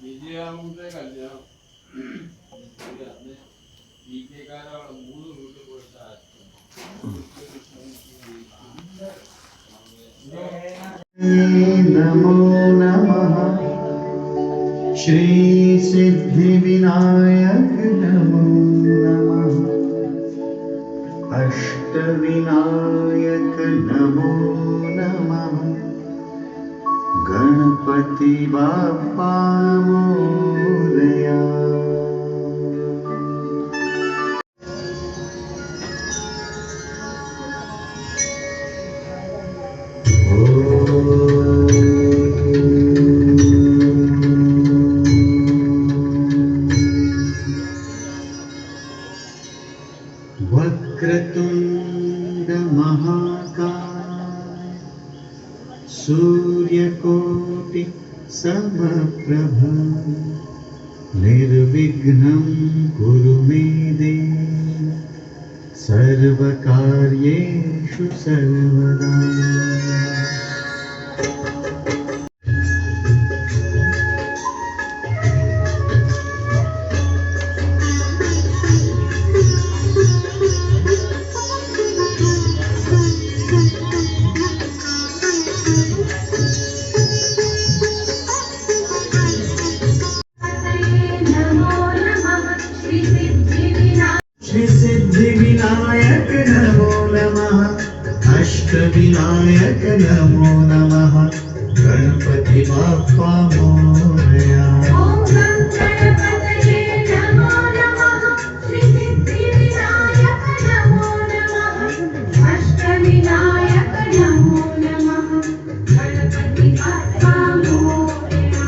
വിജയാമത്തെ കല്യാണം വീട്ടിലേക്കാരാണ് 3 വീട്ടിൽ പോയിട്ട് नमो नमः श्री सिद्धि विनायक नमो नमः अष्ट विनायक नमो नमः गणपति बाप्पा मोरया। वक्रतुंड महाकाय सूर्यकोटि समप्रभ निर्विघ्नं कुरु मे देव सर्वकार्येषु सर्वदा। श्री सिद्धि विनायक नमो नमः अष्ट विनायक नमो नमः गणपति बाप्पा मोरया। ओम गणपतये नमो नमः श्री सिद्धि विनायक नमो नमः अष्ट विनायक नमो नमः गणपति बाप्पा मोरया।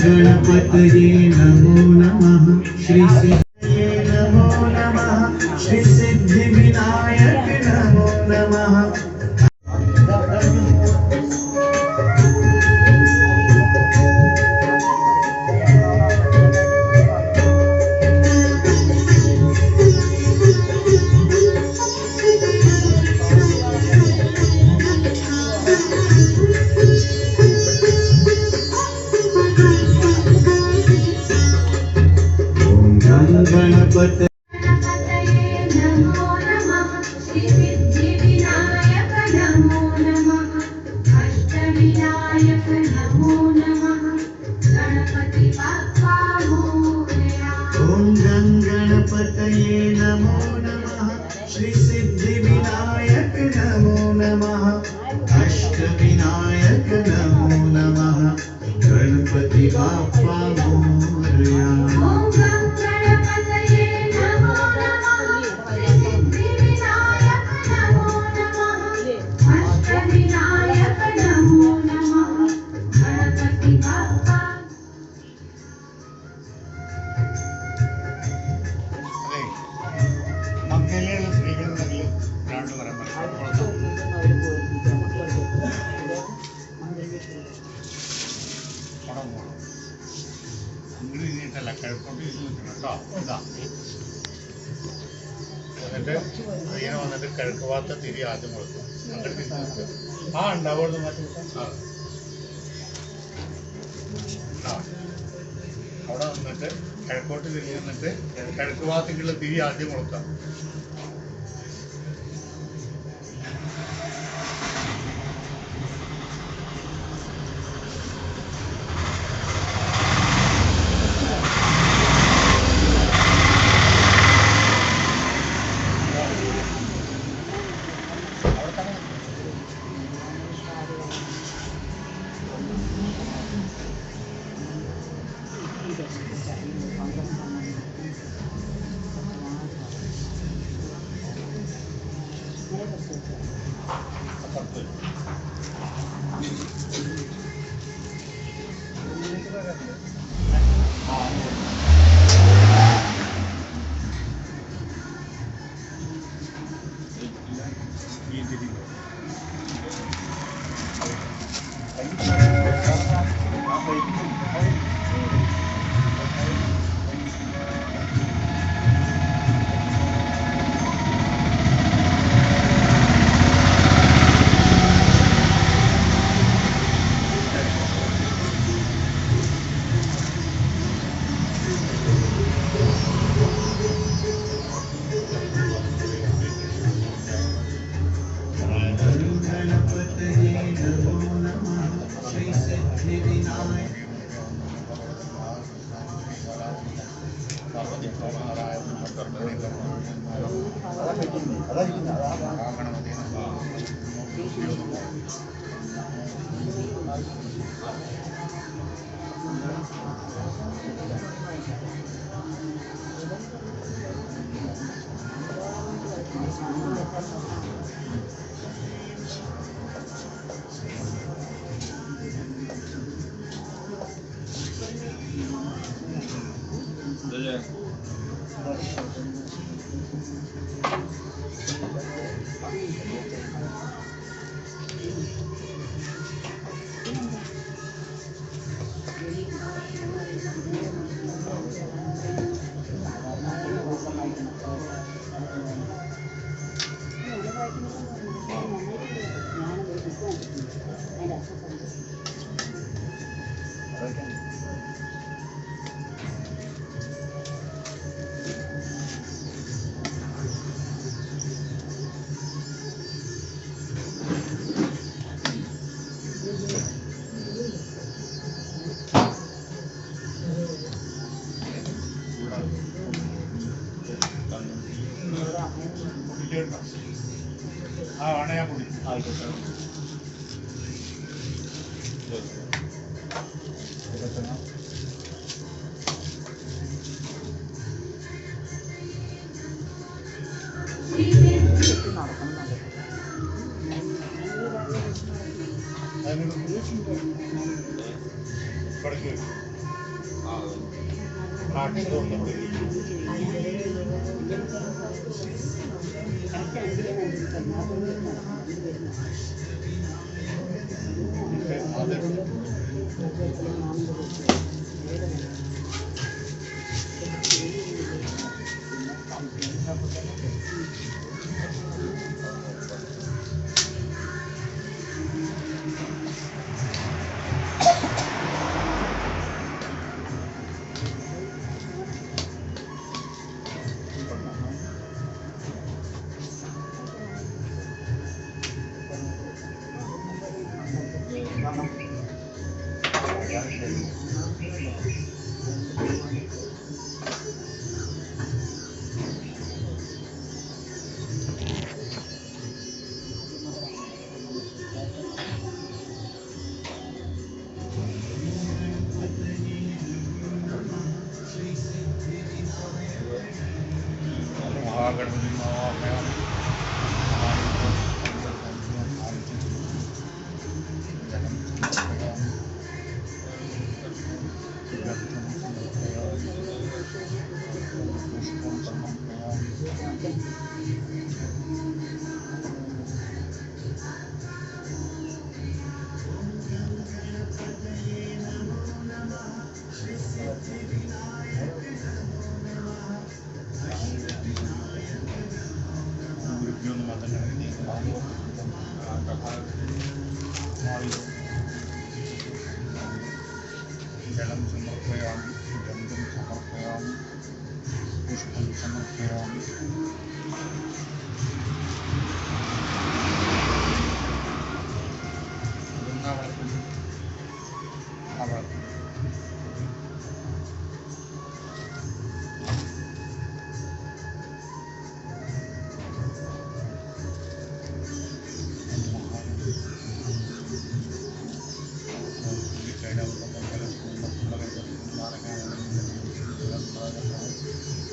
गणपतये नमो नमः श्री सिद्धये नमो नमः श्री सिद्धि विनायक नमो नमः। गणपतये नमो नमः श्री सिद्धि विनायक नमो नमः अष्ट विनायक नमो नमः गणपति बाप्पा मोरया। ओम गणपतये नमो नमः श्री सिद्धि विनायक नमो नमः अष्ट विनायक नमो नमः गणपति बाप्पा मोरया। എന്നിട്ട് അതിനെ വന്നിട്ട് കിഴക്ക് ഭാഗത്തെ തിരി ആദ്യം കൊടുക്കും. അങ്ങനെ തിരിച്ചു ആ ഉണ്ടാവുള്ളൂ മാറ്റി അവിടെ വന്നിട്ട് കിഴക്കോട്ട് തിരിഞ്ഞ് നിന്നിട്ട് കിഴക്ക് ഭാഗത്തേക്കുള്ള തിരി ആദ്യം കൊടുക്കാം. ഈ തിരി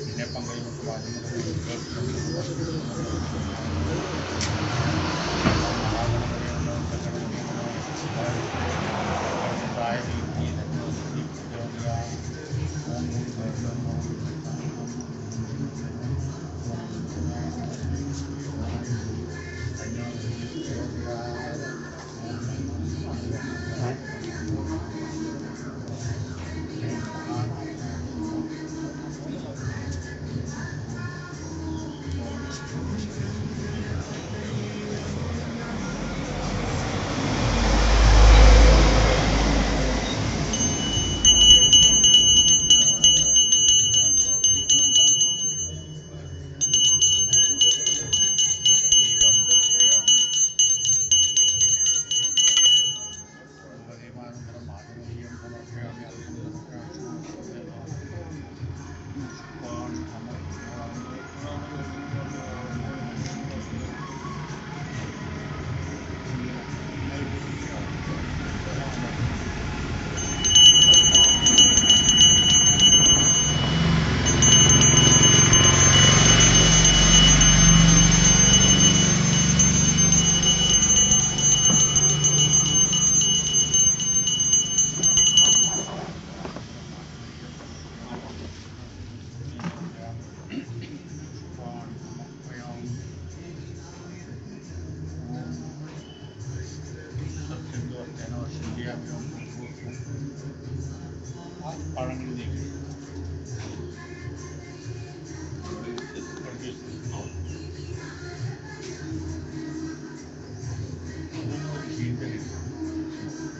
പിന്നെ പങ്കെടുപ്പ് ശരിയാക്കാം. ആ പഴങ്ങൾ നീക്കി ഒരു ചീന്തൽ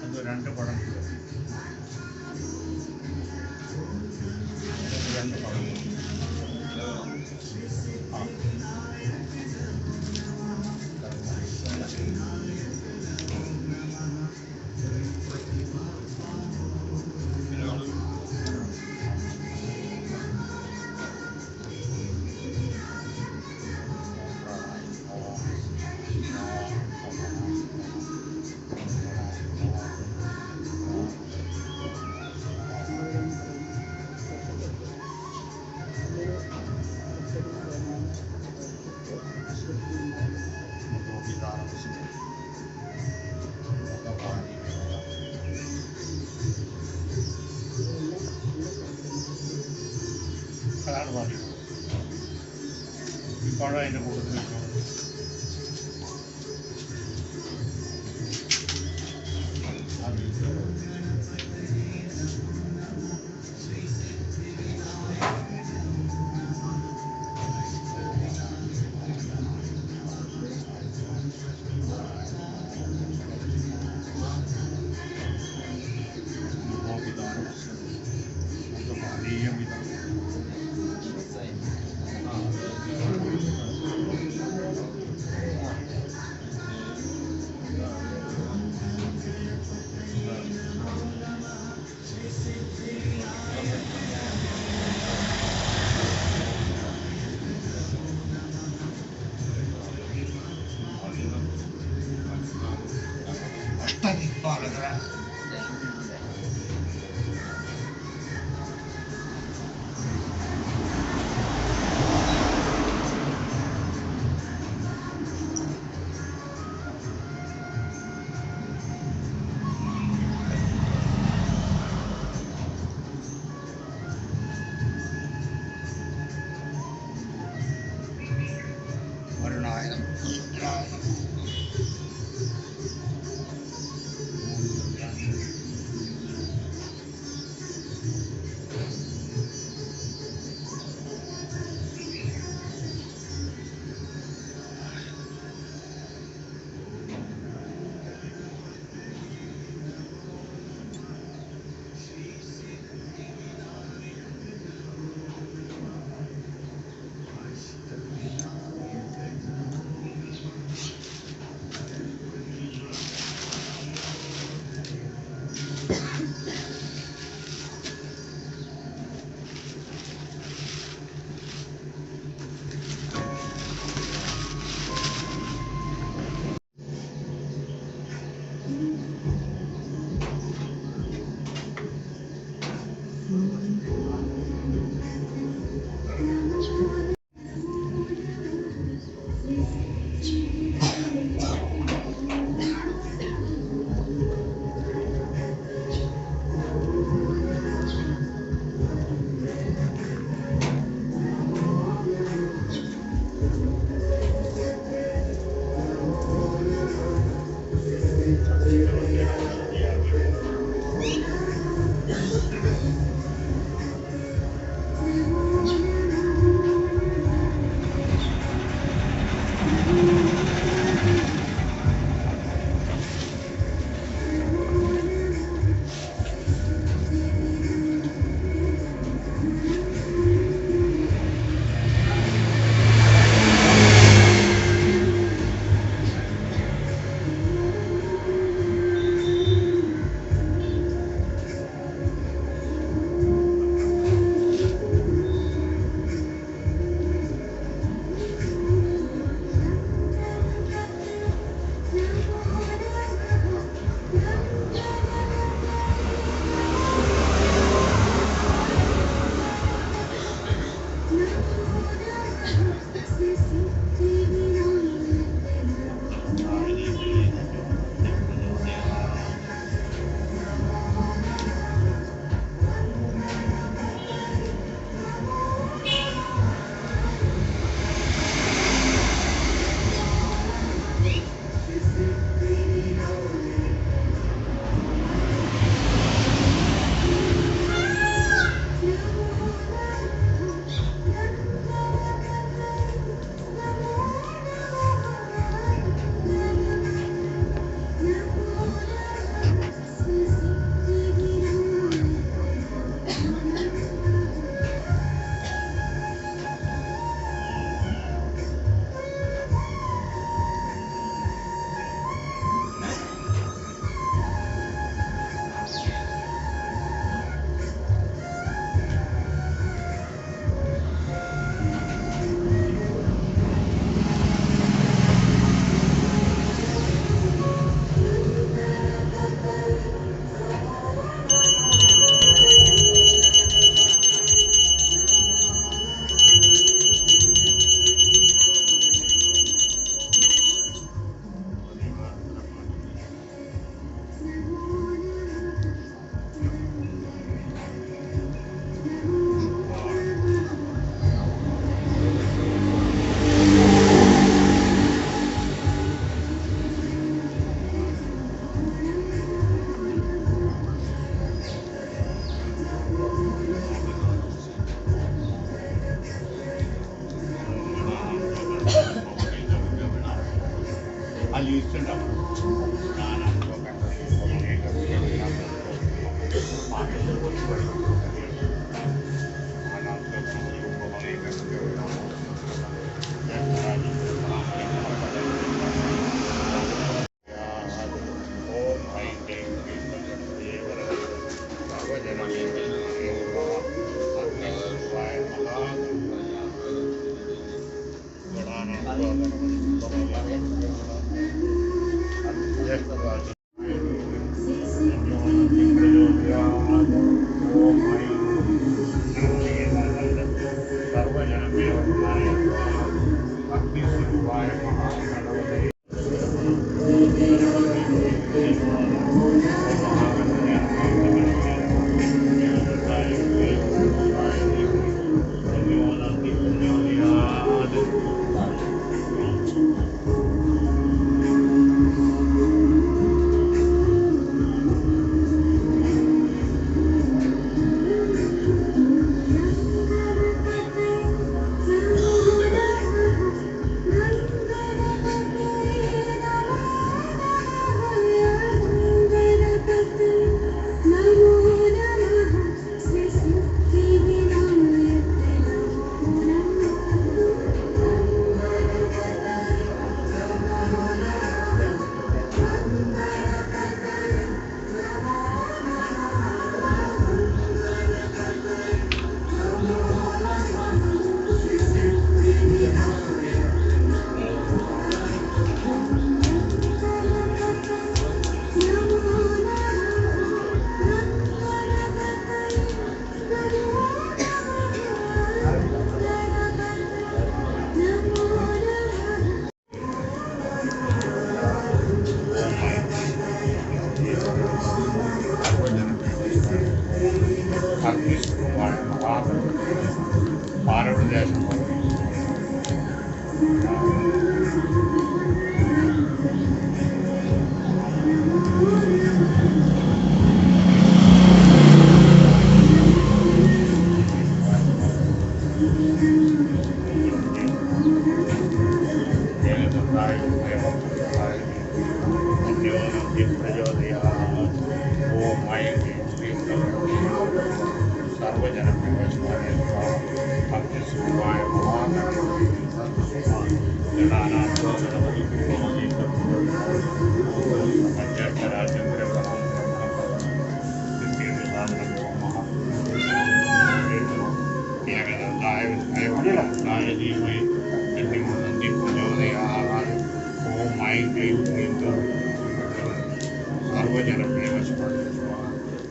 അത് 2 പഴം കിട്ടും. 2 പഴം ആ അതാണ് പറയുന്നത്. ഈ പഴം അതിൻ്റെ കൂട്ടത്തിൽ വെച്ചോളൂ.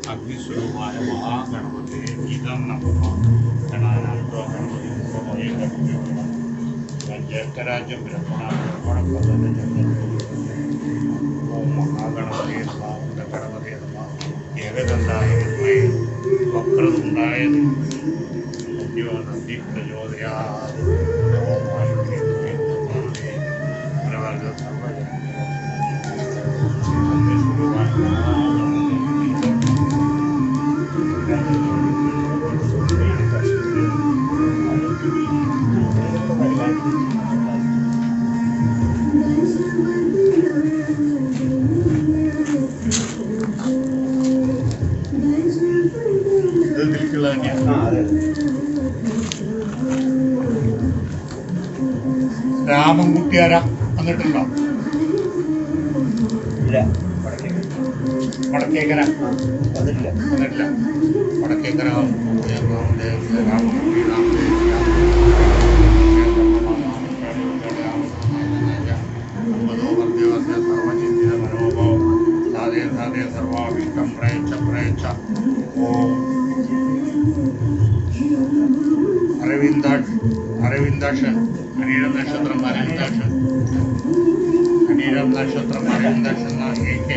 അഗ്നിസ്വരൂപായ മഹാഗണപതി ഇതം നമഃ ഗണാനാഥോ ഗണപതി ജ്യേഷ്ഠരാജ്യം ഓം മഹാഗണപതി ഗണപതി ഏകദന്തായ വക്രതുണ്ടായ നന്ദി പ്രചോദയാത് രാമൻകുട്ടിയാര വന്നിട്ടുണ്ടോ? ഇല്ല, വടക്കേക്കര വന്നിട്ടില്ല. വടക്കേക്കര രാമൻകുട്ടി സർവചിന്തിത മനോഭാവം സാധേ സാധേ സർവാഭിഷ്ടം പ്രയച്ഛ പ്രയച്ഛ ഓം അരവിന്ദാക്ഷൻ അനീരം നക്ഷത്രം അരവിന്ദാക്ഷൻ AK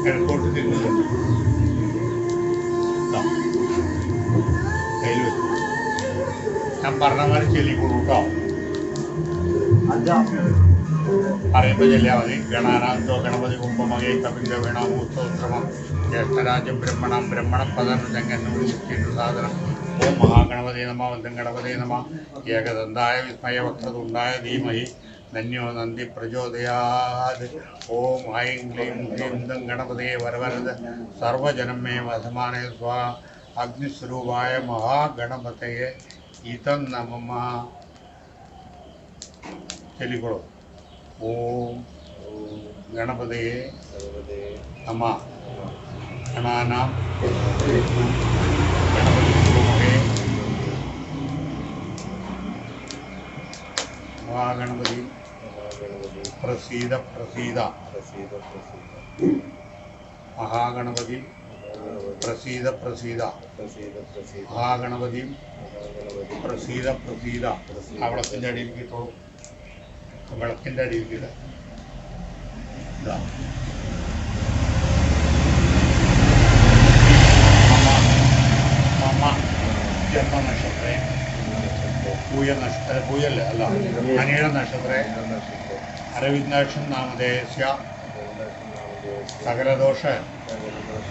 എയർപോർട്ടിൽ നിന്നില്ല ഞാൻ പറഞ്ഞ മാതിരി ചെല്ലിക്കൊള്ളൂ കേട്ടോ. അറിയുമ്പോൾ ചെല്ലിയാൽ മതി. ഗണാനാന്തോ ഗണപതി കുംഭമകേ കപില വീണാമൂത്തോത്രമം ജ്യേഷ്ഠരാജ്യം ബ്രഹ്മണം ബ്രഹ്മണം പദനൂർ മുഖ്യു സാധനം. ഓം മഹാഗണപതി നമ വന്ദം ഗണപതി നമ ഏകദന്തായ വിസ്മയ വക്രതുണ്ടായ ധീമഹി ധന്യോ നന്ദി പ്രചോദയാത്. ഓം ഐം ക്ലീം ഹ്രീം ദം ഗണപതയെ വരവരത് സർവജനം മേ വസമാനേ സ്വാ. അഗ്നിസ്വരൂപായ മഹാഗണപതയെ ഇതം നമ. ചൊല്ലിക്കോളൂ. ഓം ഗണപതയെ നമ. ഗണാനാം ഗണപതി കുംഭമകേ മഹാഗണപതി പ്രസീദ പ്രസീദ. മഹാഗണപതി പ്രസീദ പ്രസീദ. മഹാഗണപതി പ്രസീദ പ്രസീദ. ആ വിളക്കിൻ്റെ അടിയിൽ കിട്ടോളൂ. വിളക്കിൻ്റെ അടിയിൽ കിട. മമ ജന്മനക്ഷത്രേ പൂയല്ലേ അല്ല അനിഴ നക്ഷത്രേ അരവിന്ദാക്ഷൻ നാമധേയസ്യ സകലദോഷ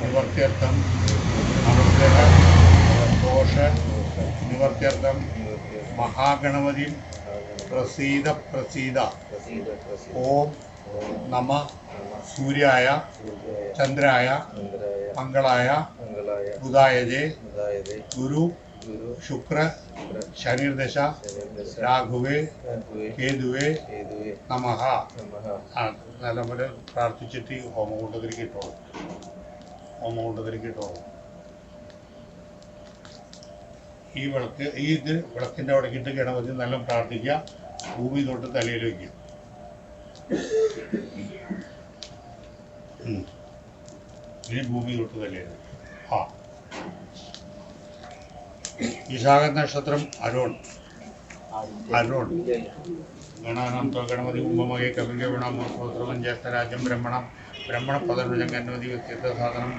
നിവർത്യർത്ഥം അനുഗ്രഹ ദോഷ നിവർത്യർത്ഥം മഹാഗണപതി പ്രസീദ പ്രസീദ. ഓം നമ സൂര്യായ ചന്ദ്രായ മംഗളായ ബുധായജേ ഗുരു ശുക്ര ശനിർദശ രാഘുവേ കേതുവേ നമഃ. നല്ലപോലെ പ്രാർത്ഥിച്ചിട്ട് ഹോമകുണ്ടത്തിലേക്കിട്ടോളൂ. ഹോമകുണ്ടത്തിലേക്കിട്ടോളൂ. ഈ ഇത് വിളക്കിൻ്റെ അവിടേക്കിട്ട് ഗണപതി നല്ല പ്രാർത്ഥിക്കുക. ഭൂമി തൊട്ട് തലയിൽ വയ്ക്കുക. ഇനി ഭൂമി തൊട്ട് തലയിൽ ആ. വിശാഖ നക്ഷത്രം അരുൺ. ഗണാനാം ഗണപതി കുംഭമകേ കപില വീണാമൂർത്തോത്രമം ജ്യേഷ്ഠരാജ്യം ബ്രഹ്മണം ബ്രഹ്മണപദനുജം ഗണപതി വ്യക്തിത്വ സാധനം.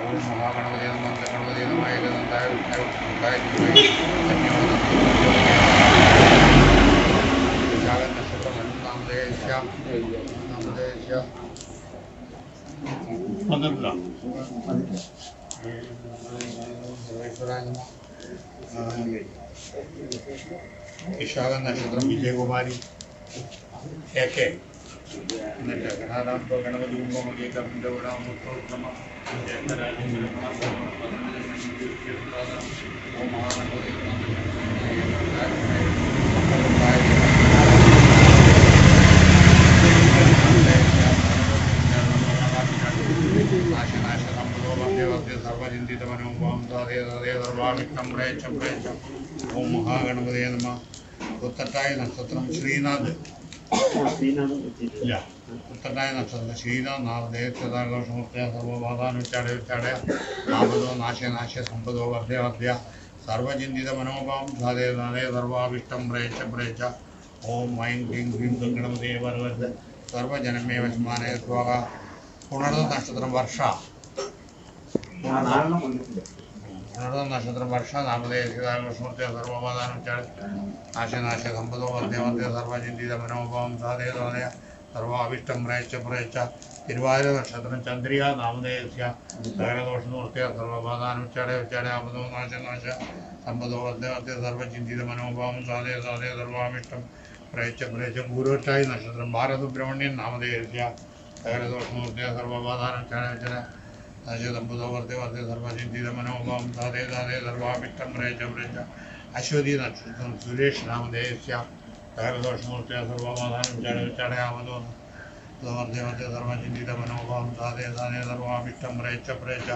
ഓം മഹാഗണപതി നമ ഗണപതി നമ ഏകദന്തായ വിശാഖ നക്ഷത്രം അരുൺ നാമധേയസ്യ വന്നിട്ടില്ല. വിശാഖ നക്ഷത്രം വിജയകുമാരി AK. ഗണാനാന്തോ ഗണപതി കുംഭമകേ കപില വീണാമൂർത്തോത്രമം ജ്യേഷ്ഠരാജ്യം ബ്രഹ്മണം ഓം മഹാഗണപതി ഓം മഹാഗണപതിയെ നമ. ഉത്തട്ടായ നക്ഷത്രം ശ്രീനാഥ്. ഇല്ല, ഉത്തട്ടായ നക്ഷത്രം ശ്രീനാഥ് നാമധേയഘോഷമൂർത്തിയ സർവബാധാനുച്ചാടയ ആപദോ നാശനാശ സമ്പദോ വർദ്ധയ സർവചിന്തിത മനോഭാവം സാധേ നാദേ സർവാഭിഷ്ടം പ്രേച്ച. ഓം ഐം ക്ലീം ഹ്രീം ഗണപതിയെ വരവരത് സർവജനമേ വശമാനേ സ്വാഹ. പുണർന്ന നക്ഷത്രം വർഷ. പുണർന്ന നക്ഷത്രം വർഷ നാമധേയഘോഷമൂർത്തിയ സർവബാധാനുച്ചാടയ നാശനാശ സമ്പദോ വർദ്ധയ സർവചിന്തിത മനോഭാവം സാധേ നാദേ സർവാഭിഷ്ടം പ്രേച്ച. തിരുവാതിര നക്ഷത്രം ചന്ദ്രിക നാമധേയസ്യ സകലദോഷനിവൃത്തിയ സർവബാധാനുച്ചാടയ ആപദോ നാശനാശ സമ്പദോ വർദ്ധയ സർവചിന്തിത മനോഭാവം സാധേ സർവാഭിഷ്ടം പ്രേച്ച. പൂരോട്ടായി നക്ഷത്രം ബാലസുബ്രഹ്മണ്യൻ നാമധേയസ്യ സകലദോഷനിവൃത്തിയ സർവബാധാനുച്ചാടയ സമ്പദോ വർദ്ധയ സർവചിന്തിത മനോഭാവം സാധേ സർവാഭിഷ്ടം പ്രേച്ച. അശ്വതി നക്ഷത്രം സുരേഷ് നാമധേയസ്യ സകലദോഷനിവൃത്തിയ സർവബാധാനുച്ചാടയ ആപദോ വർദ്ധയ സർവചിന്തിത മനോഭാവം സാധേ സർവാഭിഷ്ടം പ്രേച്ച.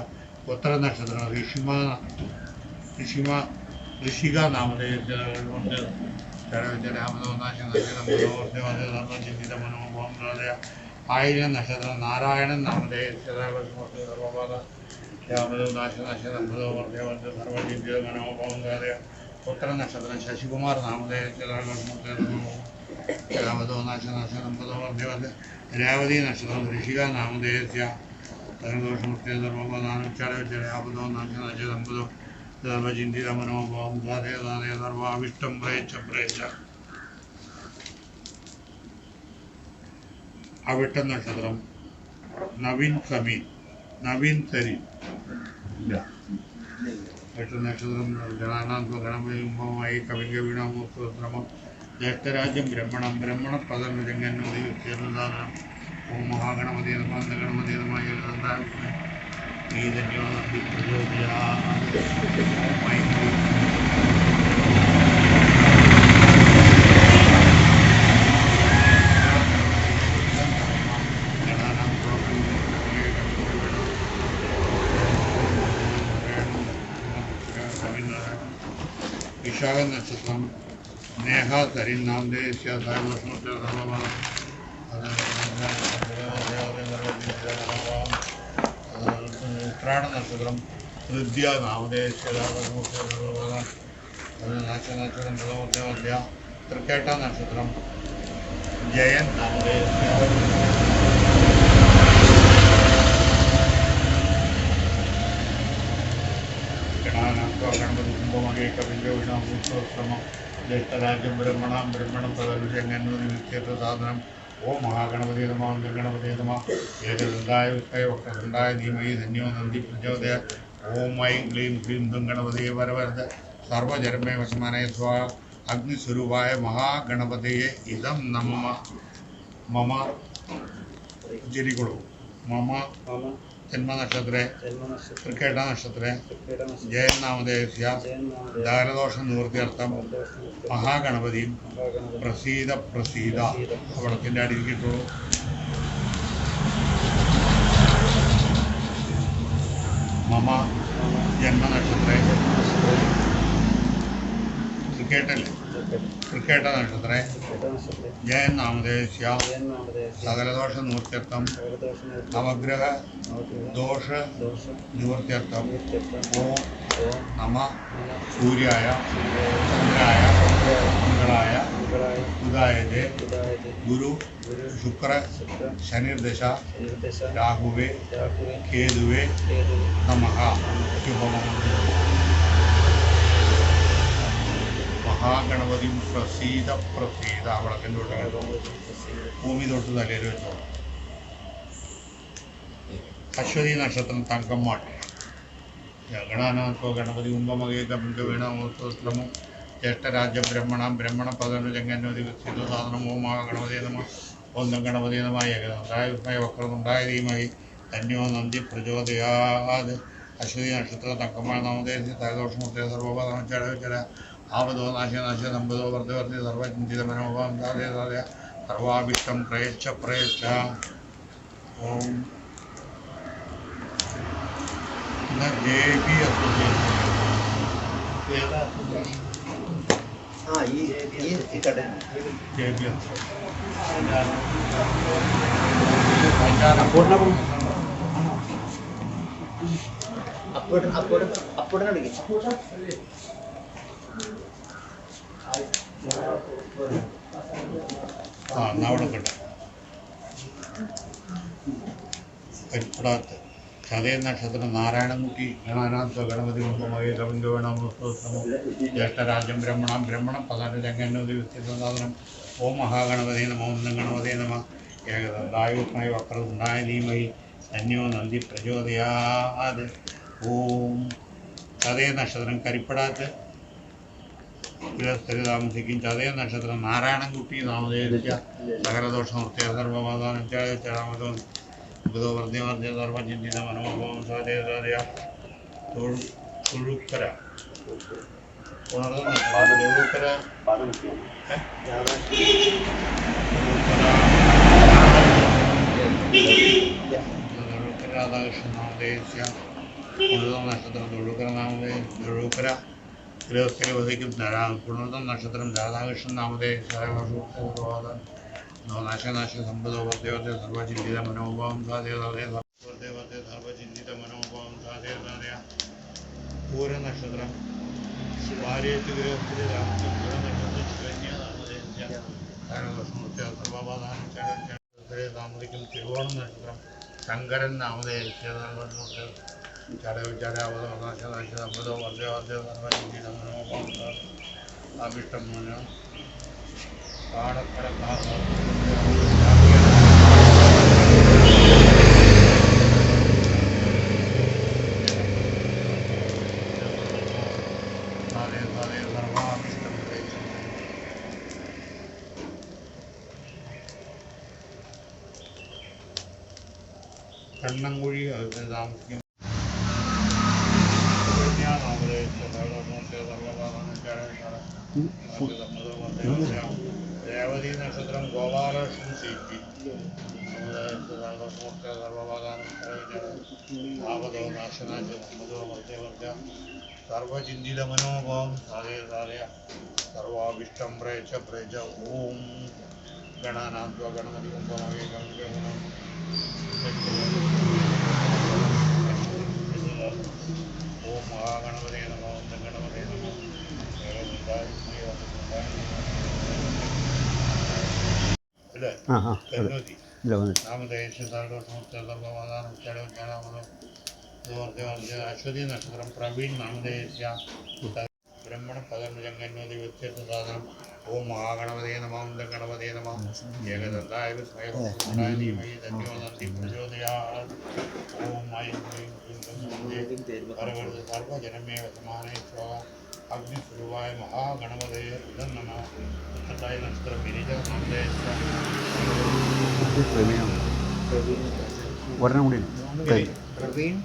ഉത്തര നക്ഷത്രം ഋഷിക നാമധേയസ്യ സർവചിന്തിത മനോഭാവം സാധയ. ആയിരം നക്ഷത്രം നാരായണൻ നാമധേയസ്യ സർവചിന്തിത മനോഭാവം സാധയ. ഉത്തര നക്ഷത്രം ശശികുമാർ നാമധേയസ്യ രേവതി നക്ഷത്രം ഋഷിക നാമധേയസ്യ സർവദോഷമൂർത്തിയ സർവബാധാനുച്ചാടയ ആപദോ നാശനാശ സമ്പദോ സർവചിന്തിത മനോഭാവം സാധേ സർവാഭിഷ്ടം പ്രേച്ച. അവിട്ട നക്ഷത്രം നവീൻ സമീൻ നവീൻ സരീൻ ഇല്ല. എട്ട് നക്ഷത്രം ഗണാനാഥ ഗണപതിയുമായി കവിംഗ വീണാമൂർത്തമം ജ്യേഷ്ഠരാജ്യം ബ്രഹ്മണം ബ്രഹ്മണ പദം രംഗന്നൂതി ഉച്ചേർന്നദാനം ഓം മഹാഗണപതി നമ ഗണപതി നമായി വിശാഖ നക്ഷത്രം നേഹ സരിൻ നാമദേശ ഉത്രാട നക്ഷത്രം ഹൃദ്യ നാമദേശ തൃക്കേട്ട നക്ഷത്രം ജയൻ നാമദേശ ഗണപതി കുംഭമകേ കവിന്റെ വിനാമൂർത്തോശ്രമം ജ്യേഷ്ഠരാജ്യം ബ്രഹ്മണം ബ്രഹ്മണം പ്രകൽചെങ്ങന്നൂരി വിക്ഷേത്ര സാധനം ഓം മഹാഗണപതി നമ ഗണപതി നമ ഏകദന്തായ വക്രദന്തായ ധീമഹി ധന്യോ നന്ദി പ്രചോദയ ഓം ഐം ക്ലീം ക്ലീം ദും ഗണപതിയെ വരവരത് സർവജരമേ വശമാനയ സ്വാ അഗ്നിസ്വരൂപായ മഹാഗണപതിയെ ഇതം നമ മമ ജരികൊള്ളു മമ ജന്മനക്ഷത്രേ തൃക്കേട്ട നക്ഷത്രേ ജയൻ നാമധേയസ്യ ദാരദോഷ നിവൃത്തിയർത്ഥം മഹാഗണപതിയും പ്രസീത പ്രസീത വിളക്കിൻ്റെ അടിയിൽ കിട്ടുള്ളൂ. മമ ജന്മനക്ഷത്രേ തൃക്കേട്ടല്ലേ തൃക്കേട്ട നക്ഷത്രേ ജയൻ നാമധേയസ്യ സകലദോഷ നിവൃത്യർത്ഥം നവഗ്രഹ ദോഷ നിവൃത്യർത്ഥം ഓം നമ സൂര്യായ ചന്ദ്രായ മംഗളായ ബുധായതേ ഗുരു ശുക്ര ശനിർദശ രാഹുവേ കേതുവേ നമഃ. മഹാഗണപതി പ്രസീത പ്രസീത വിളക്കിൻ്റെ തൊട്ട് ഭൂമി തൊട്ട് തലയിൽ വെച്ചോളൂ. അശ്വതി നക്ഷത്രം തങ്കമ്മാട്ട് ഗണാനാഥോ ഗണപതി കുംഭമകേ കവിന്റെ വീണാമൂർത്തോശ്രമം ജ്യേഷ്ഠരാജ്യം ബ്രഹ്മണം ബ്രഹ്മണ പദവി ജംഗന്നൂതി വിക്ഷേത്ര സാധനം ഓം മഹാഗണപതി നമ ഒന്നും ഗണപതി നമായ ഏകദായ വക്രതുണ്ടായ ധീമഹി ധന്യോ നന്ദി പ്രചോദയാത്. അശ്വതി നക്ഷത്രം തങ്കമ്മാൾ നാമധേയസ്യ തലദോഷമൂർത്തിയ സർവോപദാന ആപദോ നാശനാശ സമ്പദോ വർദ്ധവർദ്ധി സർവചിന്തിത മനോഭാവം സാധയ സാധയ സർവാഭിഷ്ടം പ്രയച്ഛ പ്രയച്ഛ. ഓം ജെ ബി അസോസിയേഷൻ അവിടെ കേട്ടോ കരിപ്പടാത്ത് ചതയ നക്ഷത്രം നാരായണൻകുട്ടി ഗണാനാഥ ഗണപതി കുംഭമകേ കവിന്റെ വീണാമൂർത്തോശ്രമം ജ്യേഷ്ഠരാജ്യം ബ്രഹ്മണം ബ്രഹ്മണം പദാന ജംഗന്നൂതി വിക്ഷേത്രസാധനം ഓം മഹാഗണപതി നമ ഒന്നും ഗണപതി നമ ഏകദായുഷ്മായ വക്രതുണ്ടായ ധീമഹി ധന്യോ നന്ദി പ്രചോദയാത്. ഓം ചതയ നക്ഷത്രം കരിപ്പടാത്ത് ഗൃഹസ്ഥര് താമസിക്കും. ചതയ നക്ഷത്രം നാരായണൻകുട്ടി നാമധേയസ്യ സകലദോഷ നിർത്തിയ സർവമാതാനം ചരാമതോ ബുധോ വർദ്ധി വർദ്ധി സർവചിന്തിത മനോഭാവം സാധയ സാധയ തൊഴുക്കര തൊഴുക്കര രാധാകൃഷ്ണൻ നാമധേയസ്യ നക്ഷത്രം തൊഴുക്കര നാമധേയ തൊഴുക്കര ഗൃഹസ്ഥരെ വഹിക്കും. പുണർത്തം നക്ഷത്രം രാധാകൃഷ്ണൻ നാമധേയ നാശനാശ സമ്പദോ വർദ്ധവർദ്ധ സർവചിന്തിത മനോഭാവം സാധയ സാധയ വർദ്ധവർദ്ധ സർവചിന്തിത മനോഭാവം സാധയ സാധയ. പൂര നക്ഷത്രം ഭാര്യയ്ക്ക് ഗൃഹസ്ഥരെ താമസിക്കും. പൂര നക്ഷത്രം ശിവന്യ നാമധേയ സർവപാധാനം താമസിക്കും. തിരുവോണം നക്ഷത്രം ശങ്കരൻ നാമധേയ ചടവചാരാവതനാശനാശ സമ്പദോ വർദ്ധവർദ്ധ സർവചിന്തിത മനോഭാവം അഭിഷ്ടം പാടക്കട കണ്ണങ്കുഴി അതിന് താമസിക്കും രേവതി നക്ഷത്രം ഗോപാലകൃഷ്ണൻ സി പി ആപദോ നാശനാശ സമ്മതോ മധ്യവർഗ സർവചിന്തിത മനോഭാവം സാധയ സാധയ സർവാഭിഷ്ടം പ്രേച്ച പ്രേച്ച ഓം ഗണാനാത്വ ഗണപതി കുംഭമേ ഗംഗമനം ഓം മഹാഗണപതേ നമോ ഗണപതേ നമോ അല്ലേ അശ്വതി നക്ഷത്രം പ്രവീൺ നാമധേയ ബ്രഹ്മണ പദർജംഗന്വതി വ്യത്യസ്ത സാധനം ഓം മഹാഗണപതേ നമോ ഗണപതേ നമോ ഏകദന്തായ വിസ്മയമഹി ധന്യോ നന്ദി പ്രചോദയാ ഓം സർവജനമേ വസമാനേ ശ്ലോക അഗ്നിസ്വരൂപായ മഹാഗണപതേ ഇതം നമ ഉത്തണ്ടായ നക്ഷത്രം വിരിജ നാമധേയ ഒരെണ്ണം കൂടി പ്രവീൺ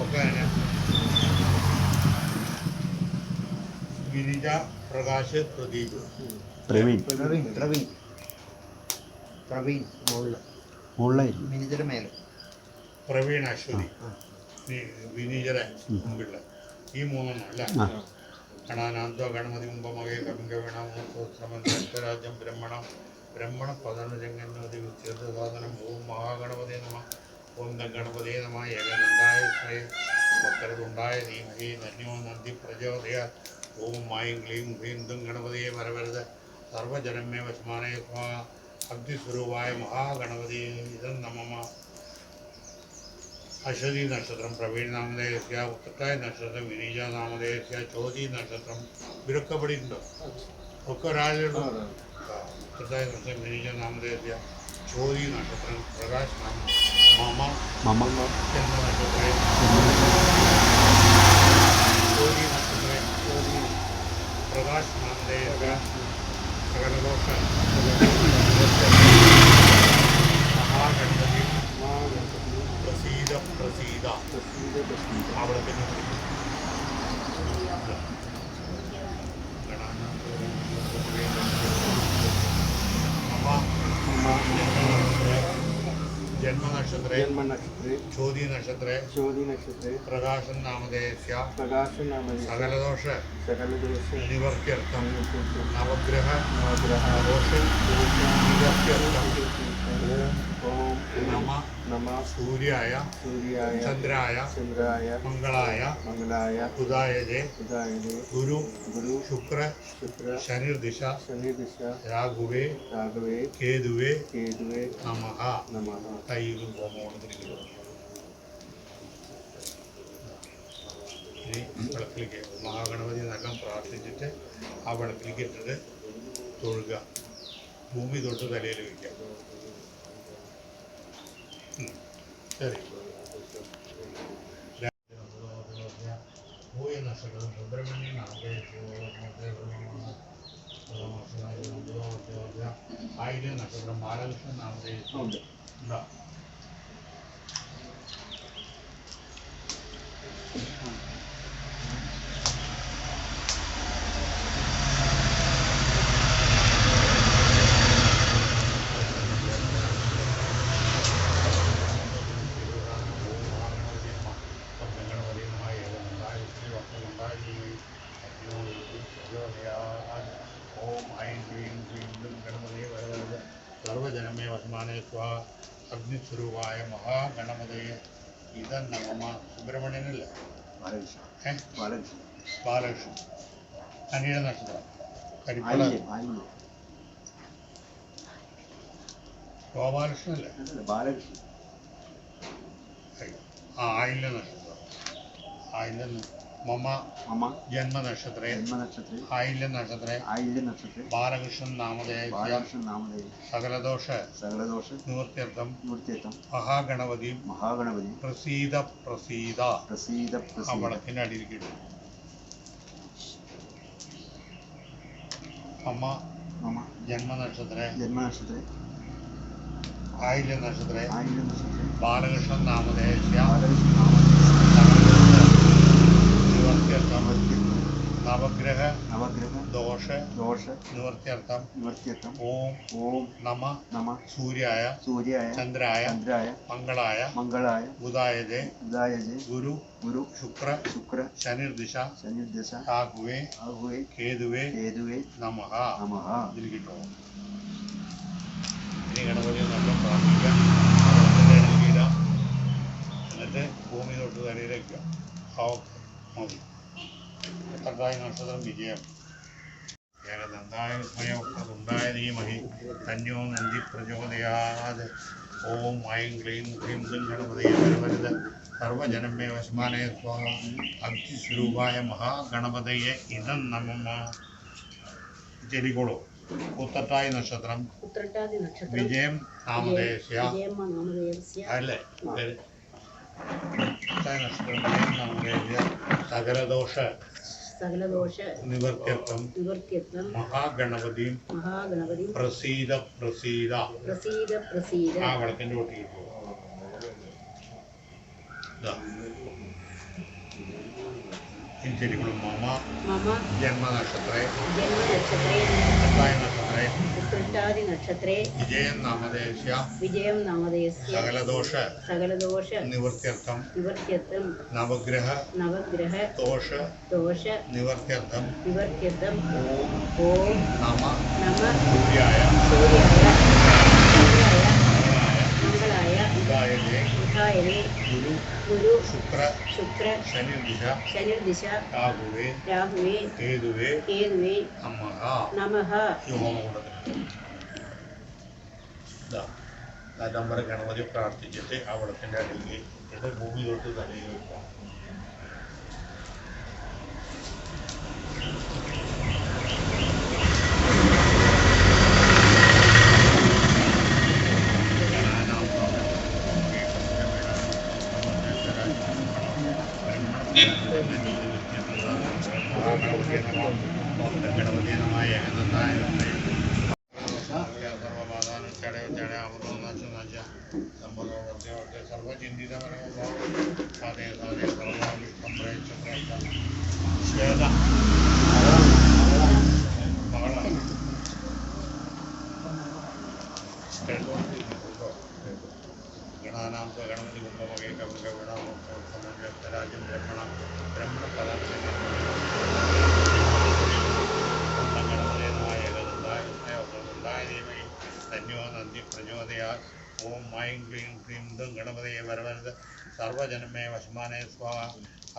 ഒക്കെ ഗിരിജ പ്രകാശ് പ്രദീപ് പ്രവീൺ മുകളിലായിരുന്നു മിനിജയുടെ മേലെ പ്രവീൺ അശ്വതി വിനീജരെ മുമ്പിള്ള ഈ മൂന്നെണ്ണം അല്ല ഗണാനാന്തോ ഗണപതി മുമ്പമകേ കവിങ്ക വീണാമോത്സവരാജ്യം ബ്രഹ്മണ പദനജംഗന്നതി വിച്ഛേദ സാധനം ഓം മഹാഗണപതി നമ ഓം ഗണപതേ നമ ഏകനന്ദായ ഭക്തരതുണ്ടായ ധീമഹി ധന്യോ നന്ദി പ്രചോദയ ഓം മായും ക്ലീം ഹ്രീം ദും ഗണപതിയെ വരവരുത് സർവജനമേ വസ്മാനേ സ്വാ അഗ്നിസ്വരൂപായ മഹാഗണപതി ഇതം നമമ അശ്വതി നക്ഷത്രം പ്രവീൺ നാമധേയസ്യ ഉത്തട്ടായ നക്ഷത്രം വിനീജ നാമധേയസ്യ ചോതി നക്ഷത്രം ഇവരൊക്കെ ഇവിടെ ഉണ്ടോ ഒക്കെ ഒരാളുണ്ടോ ഉത്തട്ടായ നക്ഷത്രം വിനീജ നാമധേയസ്യ ചോതി നക്ഷത്രം പ്രകാശ് മമ എന്ന നക്ഷത്രേ ചോതി നക്ഷത്രേ പ്രകാശ് നാമധേയസ്യ സകലദോഷ മഹാഗണപതി പ്രസീത അവിടെ പിന്നെ ജന്മനക്ഷത്രേ ചോതി നക്ഷത്രേ പ്രകാശം നാമധേയസ്യ സകലദോഷ നിവർത്യർത്ഥം നവഗ്രഹ ദോഷ നിവർത്യർത്ഥം നമ സൂര്യായ ചന്ദ്രായ മംഗളായ ബുധായജേ ഗുരു ശുക്ര ശനിർദിശ രാഘുവേ കേതുവേ നമഃ കൈകൾ ഹോമോണിരിക്കുന്നു ഇനി വിളക്കിലേക്ക് മഹാഗണപതി നല്ലം പ്രാർത്ഥിച്ചിട്ട് ആ വിളക്കിലേക്ക് ഇട്ടിട്ട് തൊഴുക ഭൂമി തൊട്ട് തലയിൽ വയ്ക്കാം ശരി നക്ഷത്രം സുബ്രഹ്മണ്യൻ ആയിരം നക്ഷത്രം ബാലകൃഷ്ണൻ നാമധേയമുണ്ട് ഉണ്ടോ ഓം ഐം ക്ലീം ക്ലീം ഗണപതയെ വരവരത് സർവജനമേ വസ്മാനേ സ്വാ അഗ്നിസ്വരൂപായ മഹാഗണപതയെ ഇതം നമ സുബ്രഹ്മണ്യനല്ലേ ബാലകൃഷ്ണൻ അനിയുടെ നക്ഷത്രം കരിപ്പള ഗോപാലകൃഷ്ണനല്ലേ ആയില്യ നക്ഷത്രം ആയില്യ മമ ജന്മനക്ഷത്രേ ആയില്യ നക്ഷത്രേ ബാലകൃഷ്ണൻ നാമധേയ സകലദോഷ നിവൃത്യർത്ഥം മഹാഗണപതി പ്രസീത ആ വിളക്കിൻ്റെ അടിയിരിക്കുന്നു മമ ജന്മനക്ഷത്രേ ആയില്യം നക്ഷത്രേ ആയില്യം നക്ഷത്രേ ബാലകൃഷ്ണൻ നാമധേയസ്യ ബാലകൃഷ്ണൻ നാമധേയസ്യ നിവർത്യർത്ഥം നവഗ്രഹ ദോഷ നിവർത്യർത്ഥം ഓം നമ സൂര്യായ ചന്ദ്രായ മംഗളായ ബുധായജേ ഗുരു ശുക്ര ശനിർദിശ രാഹുവേ കേതുവേ നമഃ. ഇതിരിക്കട്ടോ. ഇനി ഗണപതി നല്ല പ്രാർത്ഥിക്കാം. എന്നിട്ട് ഭൂമി തൊട്ട് തലയിലേക്ക് മതി. ഉത്തരട്ടാതി നക്ഷത്രം വിജയം. ഏകദന്തായ വിസ്മയോക്തദുണ്ടായ ധീമഹി തന്യോ നന്ദി പ്രചോദയാത്. ഓം ഐം ക്ലീം ഹ്രീം ദും ഗണപതയെ വരവരത് സർവജനമേ വശമാനേ സ്വാഹ. അഗ്നിസ്വരൂപായ മഹാഗണപതയെ ഇതം നമഃ. ചെല്ലിക്കോളൂ. ഉത്രട്ടാതി നക്ഷത്രം വിജയം നാമധേയസ്യ അല്ലേ നക്ഷത്രം വിജയം നാമധേയസ്യ സകലദോഷ നിവർത്യർത്ഥം മഹാഗണപതി പ്രസീദ ആ വിളക്കിൻ്റെ ഒട്ടിയിട്ടു. ശരിക്കും മമ ജന്മനക്ഷത്രേ ഉത്രട്ടാതി നക്ഷത്രേ വിജയം നാമധേയസ്യ സകലദോഷ നിവർത്യർത്ഥം നവഗ്രഹ ദോഷ നിവർത്യർത്ഥം ഓം നമ സൂര്യായ മംഗളായ ബുധായനേ ഗുരു ശുക്ര ശനിർദിശ രാഹുവേ കേതുവേ നമഃ. നമ്മുടെ ഗണപതി പ്രാർത്ഥിച്ചിട്ട് ആ വിളക്കിൻ്റെ അടിയിൽ എന്നിട്ട് ഭൂമി തൊട്ട് തലയിൽ വെക്കാം. ഗണപതിയനമായ ഗണാനാം ഗണപതി കുംഭമകേ കവിക രാജ്യം ബ്രഹ്മണം തന്യോ നന്ദി പ്രചോദയാ. ഓം ഐം ക്ലീം ഹ്രീം ദും ഗണപതയെ വരവരത് സർവജനമേ വശമാനേ സ്വാഹ.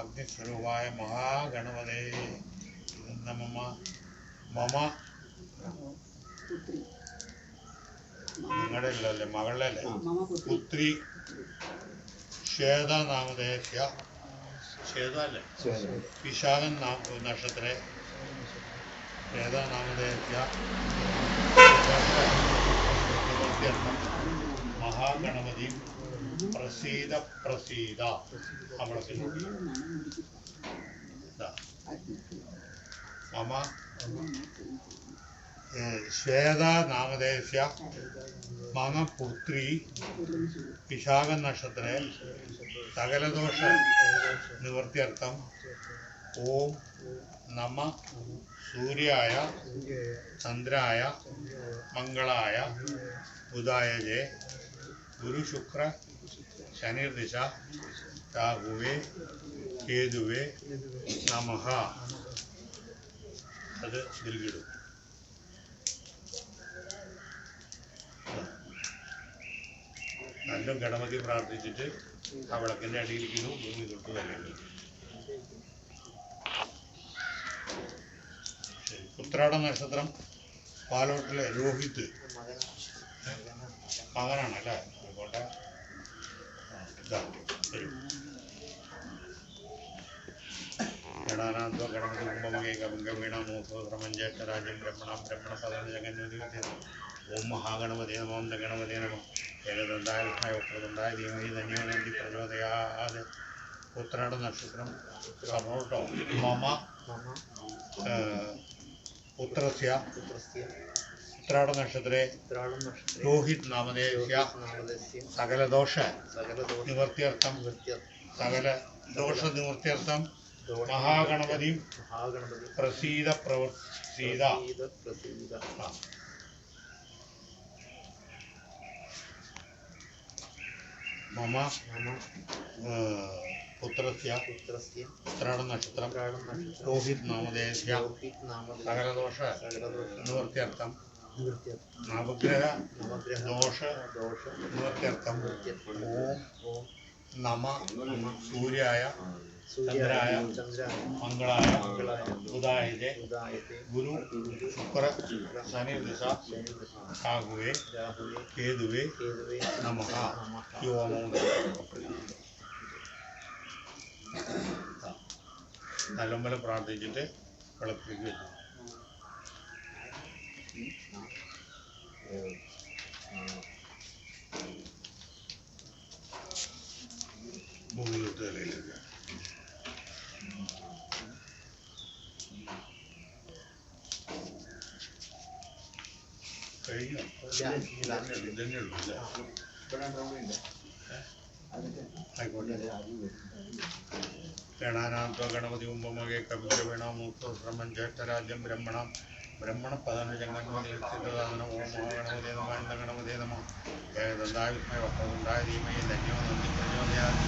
അഗ്നിസ്വരൂപായ മഹാഗണപതേ നമഃ. മമ നിങ്ങളുടെ അല്ലേ മകളുടെ അല്ലേ പുത്രി ശ്വേത നാമധേയസ്യ ശ്വേത അല്ലേ വിശാഖൻ നക്ഷത്രേ ശ്വേത നാമധേയസ്യ മഹാഗണപതി പ്രസീദ അമളത്തിൽ മമ ശ്വേത നാമധേയസ്യ മമ പുത്രി വിശാഖ നക്ഷത്രേ സകലദോഷ നിവർത്യർത്ഥം ഓം നമ സൂര്യായ ചന്ദ്രായ മംഗളായ ബുധായജേ ഗുരു ശുക്ര ശനിർദിശ രാഹുവേ കേതുവേ നമഃ. അത് തിരികിടും. നല്ല ഗണപതി പ്രാർത്ഥിച്ചിട്ട് ആ വിളക്കിൻ്റെ അടിയിലിരിക്കുന്നു ഭൂമി തൊട്ട് തലയിൽ. ശരി. ഉത്രാട നക്ഷത്രം പാലോട്ടിലെ രോഹിത് മകനാണല്ലേ അതുകൊണ്ട് ശരി. ഗണാനാഥോ ഗണപതി കുംഭമകേ കവിംഗ വീണ മൂസോദ്രമഞ്ചേട്ട രാജ്യം ബ്രഹ്മണം പദാണ് ജഗന്നതി. ഓം മഹാഗണപതി നമോ ഗണപതി നമോ. ഏകദന്തായ വക്രദന്തായ ധീമഹി തന്യോ നന്ദി പ്രചോദയാത്. ഉത്രാട നക്ഷത്രം പറഞ്ഞോട്ടോ. മമ പുത്രസ്യ ഉത്രാട നക്ഷത്രേ രോഹിത് നാമധേയ സകലദോഷ നിവൃത്യർത്ഥം സകല ദോഷ നിവൃത്യർത്ഥം മഹാഗണപതി പ്രസീത പ്രസീത മമ പുത്രസ്യ ഉത്രാട നക്ഷത്രം രോഹിത് നാമധേയ സകലദോഷ നിവൃത്യർത്ഥം നവഗ്രഹ ദോഷ നിവൃത്യർത്ഥം ഓം നമ സൂര്യായ ചന്ദ്രായ മംഗളായ ബുധായജെ ഗുരു ശുക്ര ശനിർദശ രാഹുവേ കേതുവേ നമഃ ഈ ഓമം നല്ലപോലെ പ്രാർത്ഥിച്ചിട്ട് വിളക്കിലേക്ക് വെച്ചു. ഭൂമിയിലോട്ട് നിലയിലേക്ക് കഴിഞ്ഞു. ഇതന്നെ ഉള്ളൂ ഇല്ല. ആയിക്കോട്ടെ. ഗണാനാഥോ ഗണപതി കുംഭമകേ കവിദ്രവീണാമൂർത്തോശ്രമം ജ്യേഷ്ഠരാജ്യം ബ്രഹ്മണം ബ്രഹ്മണപദനുജംഗണപതിസാധനം ഓം മഹാഗണപതേ നമ അനന്ത ഗണപതേ നമ ഏകദന്തായ വിസ്മയ വക്രതുണ്ടായ ധീമഹി ധന്യോ നന്ദി പ്രചോദയാത്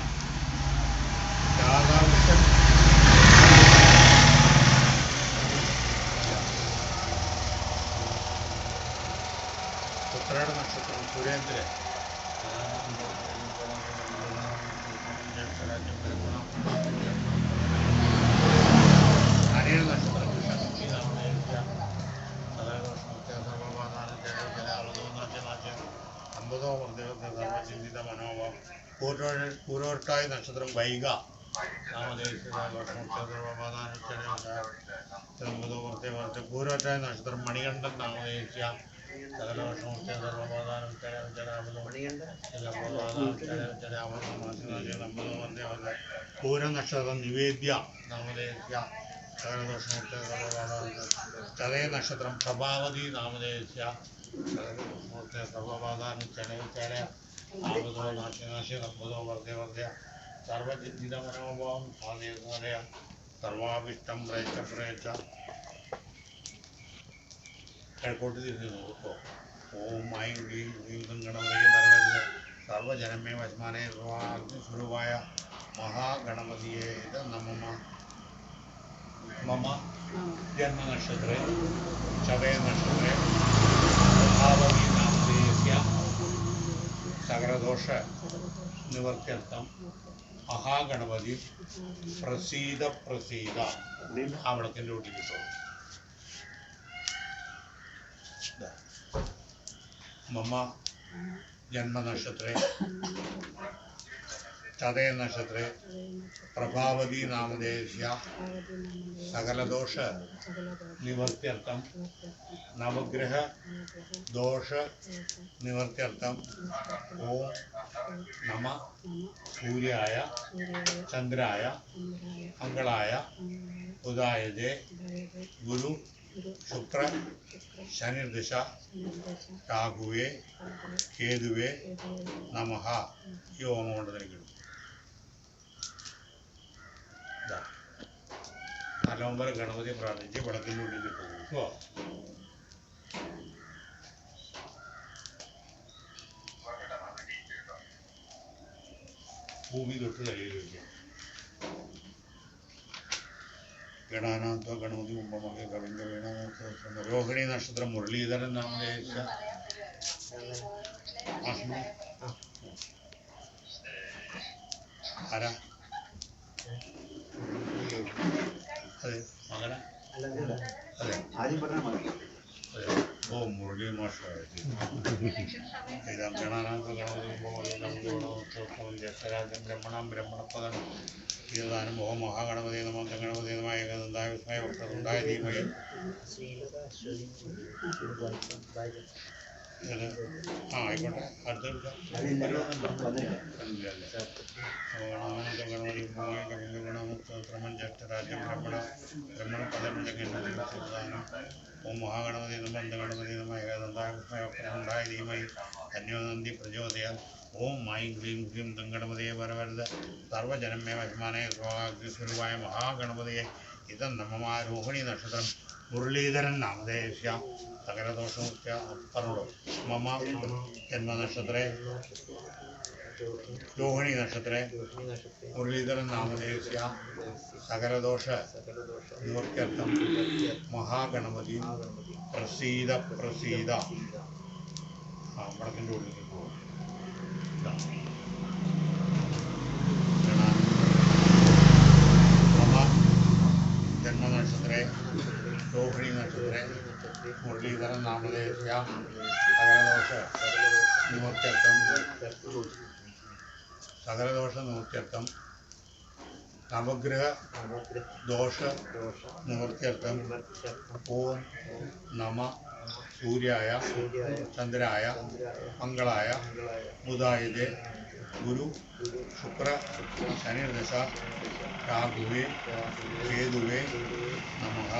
രാധാകൃഷ്ണൻ ഉത്രാട നക്ഷത്രം സുരേന്ദ്രൻ അനിയൽ നക്ഷത്രം അമ്പതോ സർവചിന്തിത മനോഭാവം പൂരോട്ടായ നക്ഷത്രം വൈക പൂരോട്ടായ നക്ഷത്രം മണികണ്ഠൻ നാമദേശ സകലവർഷമൂർത്തി സർവബോധാനം പൂരനക്ഷത്രം നിവേദ്യ നാമദേശ സകലദോഷമൂർത്തി സർവബോധാനം ചതയ നക്ഷത്രം പ്രഭാവതി നാമദേശ സകലദോഷമൂർത്തി സർവബോധാനം ചല ആപതോ നാശനാശി നമ്പതോ വർദ്ധ സർവജിത മനോഭാവം സാധയ സർവാഭിഷ്ടം പ്രേച്ച കിഴക്കോട്ട് തിരിഞ്ഞു നോക്കോ ഓം ഐം ക്ലീം ക്ലീം ഗണപതിയെ നിറവേറ്റ സർവജനമേ വശമാനെ സ്വരൂപായ മഹാഗണപതിയെ നമ മമ ജന്മനക്ഷത്രേ ചതയ നക്ഷത്രേ പ്രഭാവതി നാമധേയസ്യ സകലദോഷ നിവൃത്യർത്ഥം മഹാഗണപതി പ്രസീത ആ വിളക്കിൻ്റെ കൂട്ടി കിട്ടും. മമ ജന്മനക്ഷത്രേ ചതയ നക്ഷത്രേ പ്രഭാവതി നാമധേയസ്യ സകലദോഷ നിവൃത്യർത്ഥം നവഗ്രഹ ദോഷ നിവൃത്യർത്ഥം ഓം നമ സൂര്യായ ചന്ദ്രായ മംഗളായ ബുധായജെ ഗുരു ശുക്ര ശനിർദശ രാഹുവേ കേതുവേ നമഃ ഈ ഓമം കൊണ്ട് നിൽക്കുന്നു. നവംബർ ഗണപതി പ്രാർത്ഥിച്ച് വിളക്കിൻ്റെ ഉള്ളിൽ പോകുമോ ഭൂമി തൊട്ട് തലയിൽ വയ്ക്കാം. ഗണാനാഥോ ഗണപതി കുംഭമകേ കവിന്റെ വീണാമൂർത്തി രോഹിണി നക്ഷത്രം മുരളീധരൻ നാമധേയ ആരാ അതെ മകന അതെ അതെ ഓ മുരളി മാഷ ഇതാ ഗണാനാഥോ ഗണപതി കുംഭമകേ ജ്യേഷ്ഠരാജ്യം ബ്രഹ്മണപദം ീതാനം ഓം മഹാഗണപതി നമ ഗണപതി നമ ഏകദന്തായ വിസ്മയ വക്രതുണ്ടായ ധീമഹി ആയിക്കോട്ടെ അടുത്തെടുക്കാം ഓം മഹാഗണപതി ബന്ധഗണപതി ഏകദന്തായ അന്യോനന്ദി പ്രചോദയാൽ ഓം ഐം ക്ലീം ക്ലീം ദങ്കണപതിയെ വരവരുത് സർവജനമേ അഭിമാനേ സ്വരൂപായ മഹാഗണപതിയെ ഇതം നമമാ രോഹിണി നക്ഷത്രം മുരളീധരൻ നാമധേയ സകലദോഷമുക്ത പറഞ്ഞോളൂ മമ ജന്മനക്ഷത്രേ രോഹിണി നക്ഷത്രേ മുരളീധരൻ നാമധേയ സകലദോഷ നിവൃത്യർത്ഥം മഹാഗണപതി പ്രസീത പ്രസീത വടക്കിൻ്റെ ഉള്ളിൽ മമ ജന്മനക്ഷത്രേ രോഹിണി നക്ഷത്രേ മുരളീധരൻ നാമധേയ സകലദോഷ നിവൃത്യർത്ഥം നവഗ്രഹ ദോഷ നിവൃത്യർത്ഥം ഓം നമ സൂര്യായ ചന്ദ്രായ മംഗളായ ബുധായതേ ഗുരു ശുക്ര ശനിർദശ രാഹുവേ കേതുവേ നമഃ.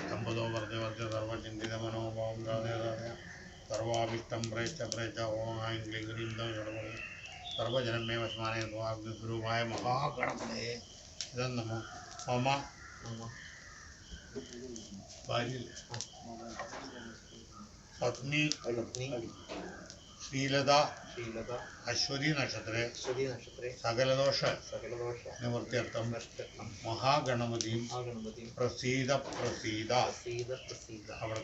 സംബന്ധോ വർദ്ധ സർവചിന്തിത മനോഭാവം സർവാഭിഷ്ടം പ്രേച്ച പ്രേച്ച ഓം ഐം ക്ലീം ക്ലീം ഗണപതി സർവജനമേ വസ്മാനേ സ്വരൂപായ മഹാഗണപതയെ ഇതം നമോ മമ പത്നി ശ്രീലത അശ്വതി നക്ഷത്രേ സകലദോഷ നിവൃത്യർത്ഥം മഹാഗണപതി പ്രസീത പ്രസീത അവിടെ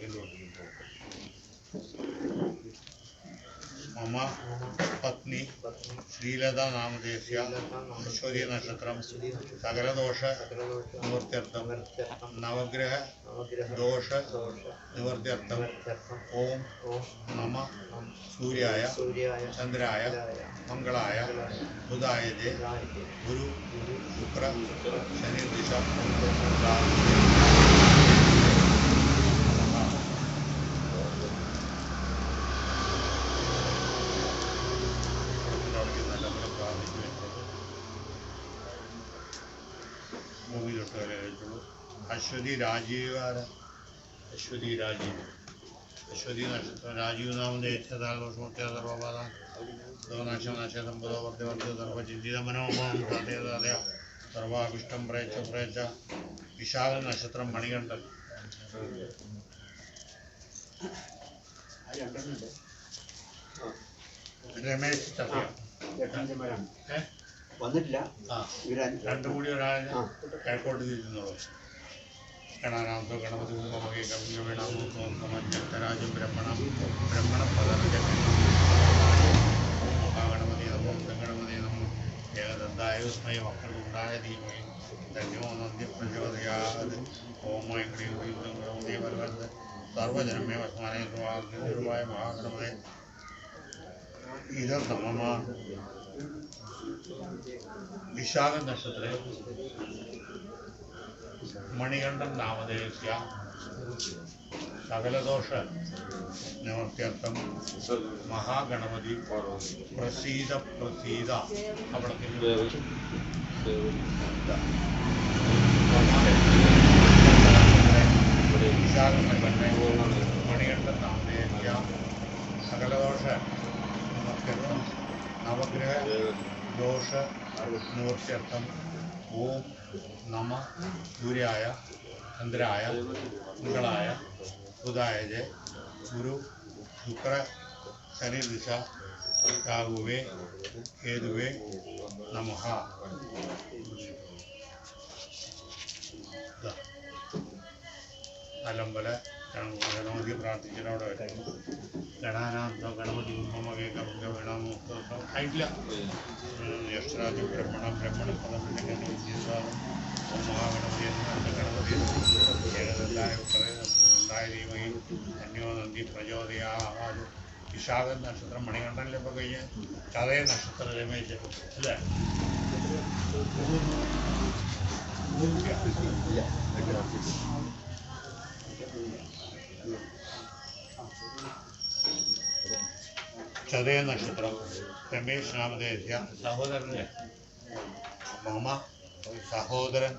മമ പത്നി ശ്രീലത നാമധേയ അശ്വതി നക്ഷത്രം സകലദോഷ നിവൃത്യർത്ഥം നവഗ്രഹ ദോഷ നിവൃത്യർത്ഥം ഓം നമ സൂര്യായ ചന്ദ്രായ മംഗളായ ബുധായതേ ഗുരു ശുക്ര ശനിർദിശ അശ്വതി രാജീവാര അശ്വതി രാജീവ് അശ്വതി നക്ഷത്രം രാജീവ് നാമധേയ സർവോപാദ ദോനാശനാശംബദോ വർദ്ധവർദ്ധ സർവചിന്തിത മനോഭാവം സാധ്യത സർവാഭിഷ്ടം പ്രേച്ച പ്രേച്ച വിശാഖ നക്ഷത്രം മണികണ്ഠൻ രമേശ് വന്നിട്ടില്ല. രണ്ടും കൂടി ഒരാൾ കിഴക്കോട്ട് തിരിഞ്ഞോളൂ. ഗണാനാഥോ ഗണപതി കുംഭമകേ കവിഞ്ഞ വീണാമൂർത്തരാജം ബ്രഹ്മണം ബ്രഹ്മണം മഹാഗണപതി നമോ ഗണപതി നമോ ഏകദന്തായ വിസ്മയ വക്രതുണ്ടായ ധീമഹി ധന്യോ നന്ദി പ്രചോദയാത് ഓം ഐം ക്ലീം ക്ലീം ഗണപതി വരവരുത് സർവജനമേ വസ്മാനേ സ്വരൂപായ മഹാഗണപതേ ഇതം നമഃ. വിശാഖ നക്ഷത്രേ മണികണ്ഠൻ നാമധേയ സകലദോഷ നിവൃത്യർത്ഥം മഹാഗണപതി പ്രസീത പ്രസീത അവിടെ വിശാഖ നക്ഷത്രേ മണികണ്ഠൻ നാമധേയ സകലദോഷ നിവൃത്യർത്ഥം നവഗ്രഹ ദോഷ നിവൃത്യർത്ഥം ഓം നമ സൂര്യായ ചന്ദ്രായ മംഗളായ ബുധായതേ ഗുരു ശുക്ര ശനിർദിശ രാഹുവേ കേതുവേ നമഃ. നല്ലമ്പല ഗണപതി പ്രാർത്ഥിച്ചതിനോട് ഗണാനാഥോ ഗണപതി ഉമ്മമകേ കവിത വേണമോക്തം ആയിട്ടില്ല. യക്ഷരാജ ബ്രഹ്മണം ബ്രഹ്മണം പദം മഹാഗണപതി എന്ന ഗണപതി ഏകദന്തായ ഉണ്ടായ ദീപയിൽ അന്യോ നന്ദി പ്രചോദയാതു. വിശാഖ നക്ഷത്രം മണികണ്ഠനിൽ ഇപ്പോൾ കഴിഞ്ഞ് ചതയ നക്ഷത്രം രമേശ് അല്ലേ? ചതയ നക്ഷത്രം രമേശ് നാമധേയ സഹോദരൻ്റെ മമ സഹോദരൻ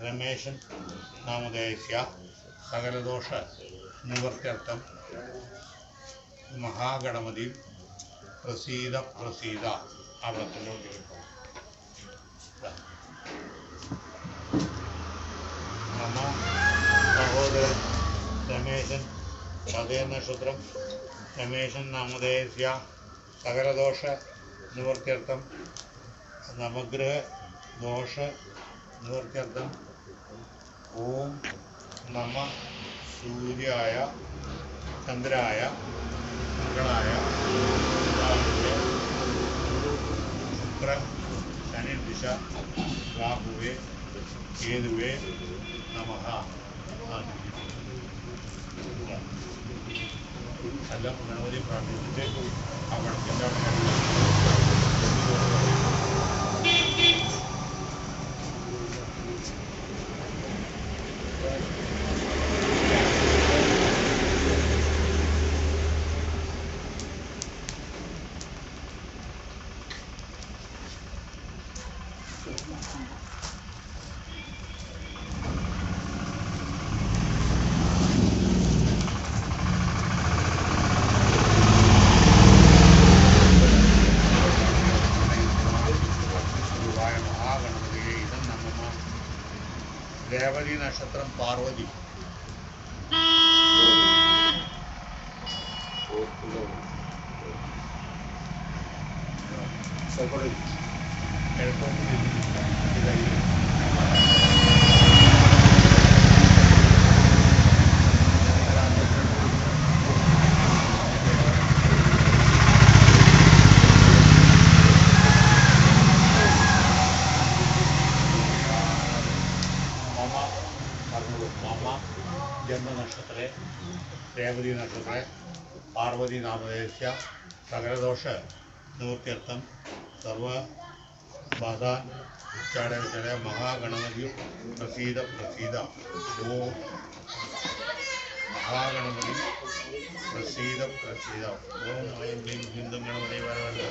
രമേശൻ നാമധേയ സകലദോഷ നിവൃത്യർത്ഥം മഹാഗണപതി പ്രസീത പ്രസീത അവിടത്തിലോട്ട് മമ സഹോദരൻ രമേശൻ ചതയ നക്ഷത്രം രമേശൻ നാമധേയ സകലദോഷ നിവൃത്യർത്ഥം നവഗ്രഹ ദോഷ നിവൃത്യർത്ഥം ഓം നമ സൂര്യായ ചന്ദ്രായ മംഗളായ ശുക്ര ശനിർദിശ രാഹുവേ കേതുവേ നമഃ. എല്ലാം ഗണപതി പ്രാർത്ഥിച്ചിട്ട് ആ വടക്കിൻ്റെ രേവതി നക്ഷത്രം പാർവതി ജന്മനക്ഷത്രേ രേവതി നക്ഷത്രേ പാർവതി നാമധേയ സകലദോഷ നിവൃത്യർത്ഥം സർവബാധ ഉച്ചാടന മഹാഗണപതി പ്രസീത പ്രസീത ഓം മഹാഗണപതി പ്രസീത പ്രസീത ഓം ഐം ക്ലീം ഹിന്ദു ഗണപതി വരവല്ല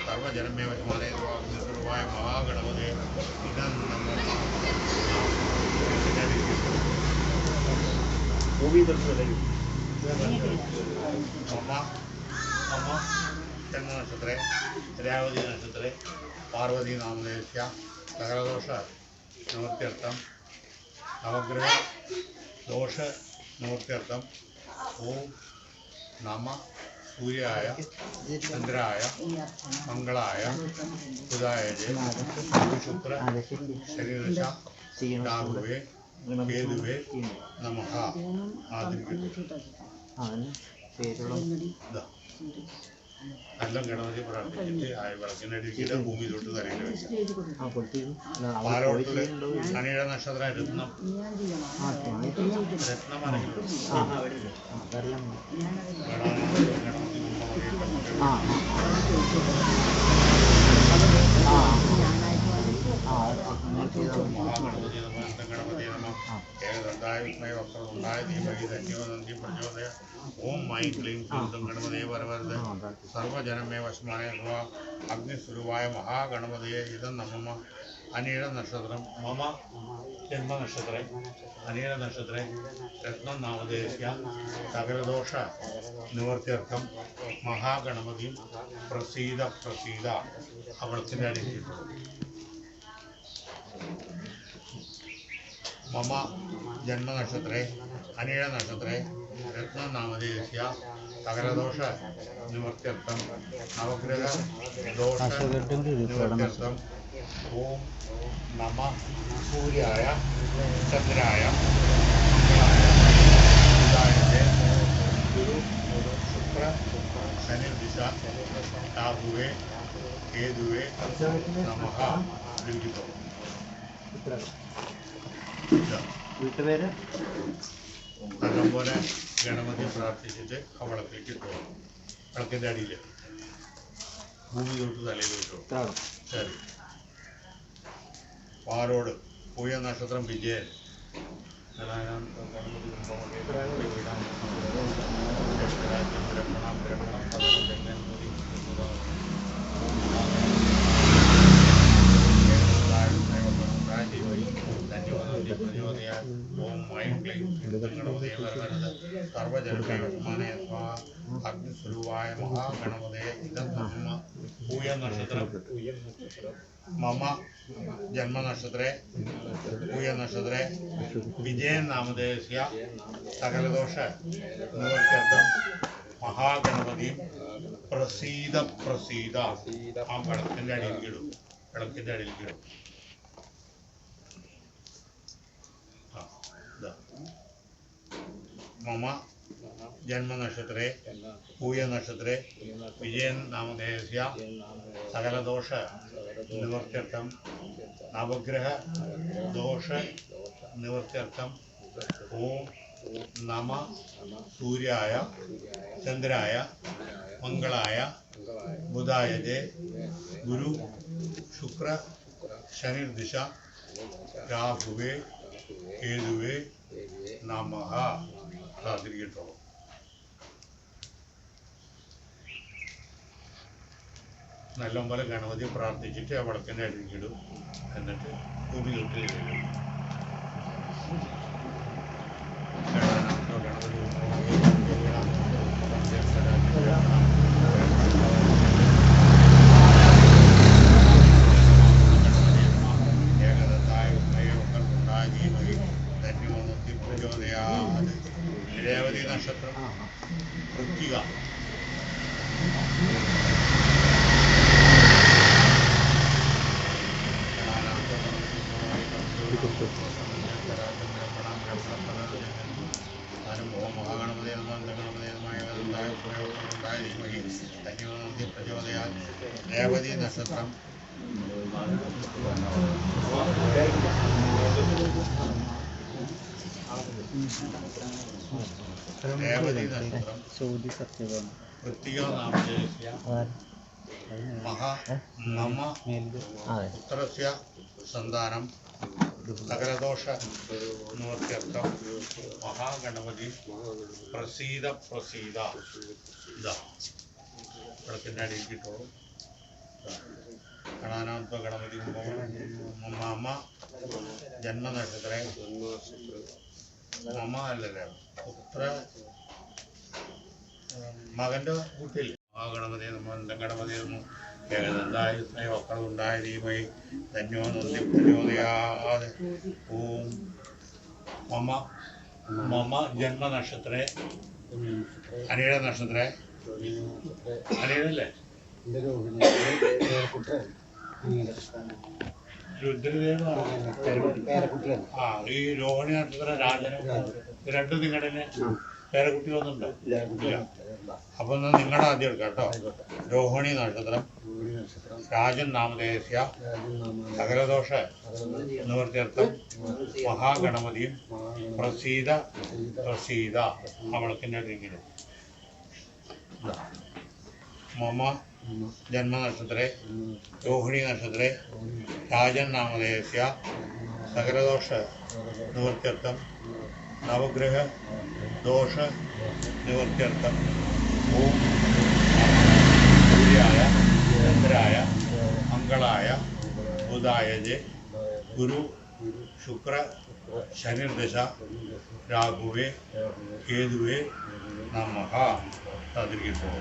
സർവജനമേ വശമാനേതുവായ മഹാഗണപതി ഇതം ഭൂമി ദർശനം അമ്മ ജന്മ നക്ഷത്രേ രേവതി നക്ഷത്രേ പാർവതി നാമധേയ സകലദോഷ നിവൃത്യർത്ഥം നവഗ്രഹ ദോഷ നിവൃത്യർത്ഥം ഓം നമ സൂര്യായ ചന്ദ്രായ മംഗളായ ബുധായ ശുക്ര ശനിദശ രാഹുവേ കേതുവേ നമഃ. എല്ലാം ഗണപതി പ്രാർത്ഥിച്ചിട്ട് ആ വിളക്കിനടിച്ചിട്ട് ഭൂമിയിലോട്ട് തലയിൽ വെച്ചു. പാലോട്ടില് ശനിയുടെ നക്ഷത്രം രത്നം മഹാഗണപതി ഗണപതി നമ ഏകദന്തായ വിസ്മയ വക്രതുണ്ടായ ധീമഹി ധന്യോ നന്ദി പ്രചോദയ ഓം ഐം ക്ലീം ഹിന്ദു ഗണപതിയെ വരവരത് സർവജനമേ വശമാനേ അഗ്നിസ്വരൂപായ മഹാഗണപതിയെ ഇതം നമ. അനീഴ നക്ഷത്രം മമ ജന്മനക്ഷത്രേ അനീഴ നക്ഷത്രേ രത്നം നാമധേയ സകലദോഷ നിവൃത്യർത്ഥം മഹാഗണപതി പ്രസീത പ്രസീത അവളത്തിൻ്റെ അടിയിൽ മമ ജന്മനക്ഷത്രേ അനീഴ നക്ഷത്രേ രത്നം നാമധേയ സകലദോഷ നിവൃത്യർത്ഥം നവഗ്രഹ ദോഷ നിവൃത്യർത്ഥം ഓം നമ സൂര്യായ ചന്ദ്രായ മംഗളായ രാഹുവേ കേതുവേ നമഃ. ലിഖിതോ. വീട്ടുപേര് നല്ലപോലെ ഗണപതി പ്രാർത്ഥിച്ചിട്ട് ആ വിളക്കിലേക്ക് ഇട്ടു. വിളക്കിൻ്റെ അടിയിൽ ഭൂമി തൊട്ട് തലയിൽ ഇട്ടു. ശരി. പാലോട് പൂയ നക്ഷത്രം വിജയൻ അഗ്നിസ്വരൂപായ മഹാഗണപതയെ ഇതം പൂയ നക്ഷത്രം മമ ജന്മനക്ഷത്രേ പൂയ നക്ഷത്രേ വിജയൻ നാമധേയസ്യ സകലദോഷ നിവർത്യർത്ഥം മഹാഗണപതി പ്രസീത പ്രസീത. ആ വിളക്കിൻ്റെ അടിയിലിടും. വിളക്കിൻ്റെ അടിയിലിടും. മമ ജന്മനക്ഷത്രേ പൂയ നക്ഷത്രേ വിജയൻ നാമധേയസ്യ സകലദോഷ നിവർത്യർത്ഥം നവഗ്രഹ ദോഷ നിവർത്യർത്ഥം ഓം നമ സൂര്യായ ചന്ദ്രായ മംഗളായ ബുധായജേ ഗുരു ശുക്ര ശനിർദിശ രാഹുവേ കേതുവേ നമഃ. പ്രാർത്ഥിക്കട്ടോ. നല്ലപോലെ ഗണപതി പ്രാർത്ഥിച്ചിട്ട് ആ വിളക്കിൻ്റെ അടിയിലിടും. എന്നിട്ട് ഭൂമി തൊട്ടിൽ വരും. രേവതി നക്ഷത്രം വൃശ്ചിക രേവതി നക്ഷത്രം രേവതി നക്ഷത്രം വൃശ്ചിക നാമധേയസ്യ മമ പുത്രസ്യ സന്താനം സകലദോഷ നിവർത്യർത്ഥം മഹാഗണപതി പ്രസീത പ്രസീത. വിളക്കിൻ്റെ അടിയിൽ കിട്ടോളും. ഗണാനാത്മ ഗണപതി മമ ജന്മനക്ഷത്രേ മമ അല്ലല്ലേ പുത്ര മകൻ്റെ കുട്ടിയിൽ മഹാഗണപതി ഗണപതി ഏകദന്തായ മക്കളുണ്ടായ ദീപൈ ധന്യോ നന്ദി പ്രചോദയാതെ. ഓം മമ മമ ജന്മനക്ഷത്രേ അനിഴ നക്ഷത്രേ അനിഴല്ലേ രുദ്രദേവ. ആ ഈ രോഹിണി നക്ഷത്ര രാജനും രണ്ടും നിങ്ങളുടെ പേരക്കുട്ടി ഒന്നുണ്ടോ? ഇല്ല. അപ്പൊ നിങ്ങളുടെ ആദ്യം എടുക്കാം കേട്ടോ. രോഹിണി നക്ഷത്രം രാജൻ നാമധേയസ്യ സകലദോഷ നിവർത്യർത്ഥം മഹാഗണപതിയും പ്രസീത പ്രസീത. ആ വിളക്കിൻ്റെ അടുക്കിലും മമ ജന്മനക്ഷത്രേ രോഹിണി നക്ഷത്രേ രാജൻ നാമധേയസ്യ സകലദോഷ നിവർത്യർത്ഥം നവഗ്രഹ ദോഷ നിവർത്യർത്ഥം ഓം സൂര്യായ ചന്ദ്രായ മംഗളായ ബുധായജേ ഗുരു ശുക്ര ശനിർദശ രാഹുവേ കേതുവേ നമഃ. അതിരിക്കട്ടോ.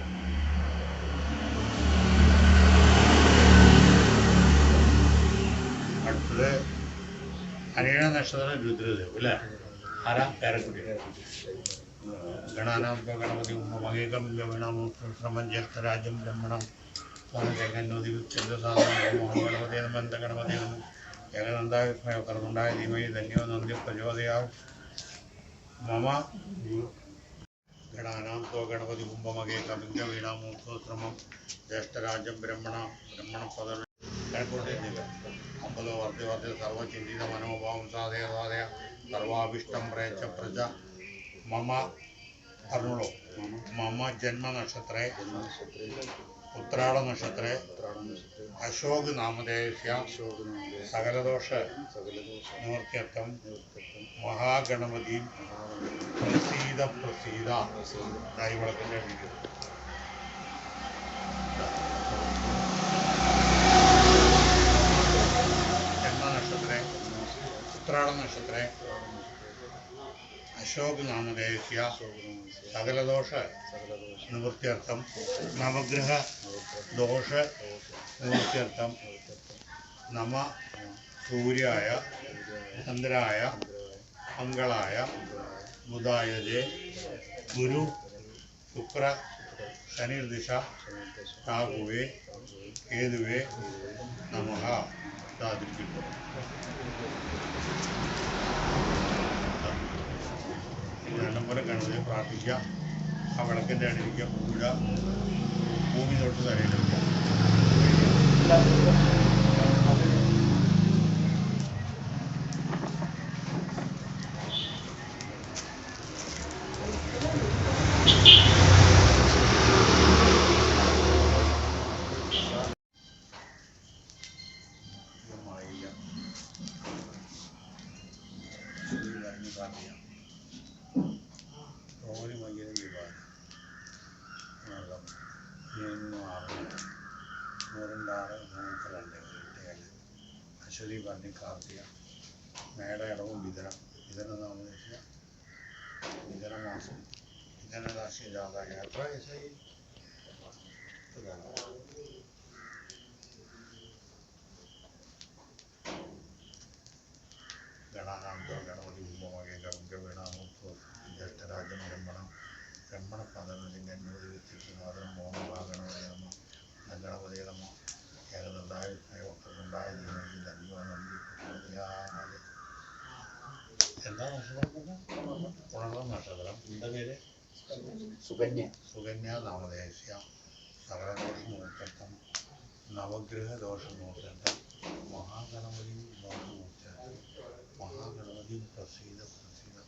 അടുത്തത് അനിഴ നക്ഷത്രം രുദ്രദേവ് അല്ലേ? ആരാ? പേരക്കുട്ടി. ഗണാനാത്മ ഗണപതി മകേകം ഗമണം ശ്രമം ജ്യേഷ്ഠരാജ്യം ബ്രഹ്മണം ഗംഗന്നോതി ഗണപതി നമന്ത ഗണപതി നമ ഏകനന്ദായ കർന്നുണ്ടായ ധീമയി ധന്യോ നന്ദി പ്രചോദയാ. മമ ഗണാനാന്തോ ഗണപതി കുംഭമകേ കവിംഗ വീണാമൂർത്തോശ്രമം ജ്യേഷ്ഠരാജ്യം ബ്രഹ്മണപദം കിഴക്കോട്ടേന്നില്ല അമ്പലോ വർദ്ധിവർദ്ധ സർവചിന്തിത മനോഭാവം സാധയ സാധയ സർവാഭിഷ്ടം പ്രേച്ച പ്രജ മമ പറഞ്ഞോളൂ മമ ജന്മനക്ഷത്രേ ഉത്രാട നക്ഷത്രേ അശോക് നാമധേയസ്യ സകലദോഷ നിവൃത്യർത്ഥം മഹാഗണപതി പ്രസീത പ്രസീത ദൈവളത്തിൻ്റെ അടിക്കും ജന്മനക്ഷത്രേ ഉത്രാട നക്ഷത്രേ അശോക് നാമധേയസ്യ സകലദോഷ നിവൃത്യർത്ഥം നവഗ്രഹ ദോഷ നിവൃത്യർത്ഥം നമ സൂര്യായ ചന്ദ്രായ മംഗളായ ബുധായജേ ഗുരു ശുക്ര ശനിർദിശ രാഹുവേ കേതുവേ നമഃ സാധിക്കുന്നു. നല്ലപോലെ ഗണപതിയെ പ്രാർത്ഥിക്കുക. ആ വിളക്കിൻ്റെ അടിയിലേക്ക് പൂഴ ഭൂമി തൊട്ട് തലയിലെടുക്കുക. ഓന് ഭയങ്കര വിവാദം നൂറണ്ടാറ് മൂന്ന് രണ്ട് ഏഴ് അശ്വതി പറഞ്ഞ് കാർത്തിക മേട ഇടവും വിതര നാമദേശ വിതരമാസം വിതരരാശി ജാതക എത്ര വയസ്സായി? ഗണാനാന്തോ ഗണപതി കുംഭമകേ കവിംഗ വീണാമൂർത്തോ ജ്യേഷ്ഠരാജ്യം ബ്രഹ്മണപദനത്തിൻ്റെ അന്വതി വ്യക്തിത്വനാഥനം മോഹഭാഗണപതി നമ ഗണപതി നമ ഏകനുണ്ടായ ഭക്തനുണ്ടായ ജീവനിൽ അഭിമാനം എന്താ നക്ഷത്രം? ഉണർന്ന നക്ഷത്രം. എന്താ പേര്? സുകന്യ നാമധേയസ്യ സകലദോഷമൂർത്തം നവഗ്രഹ ദോഷമൂർത്തം മഹാഗണപതി ദോഷമൂർത്തം മഹാഗണപതി പ്രസീത പ്രസീത.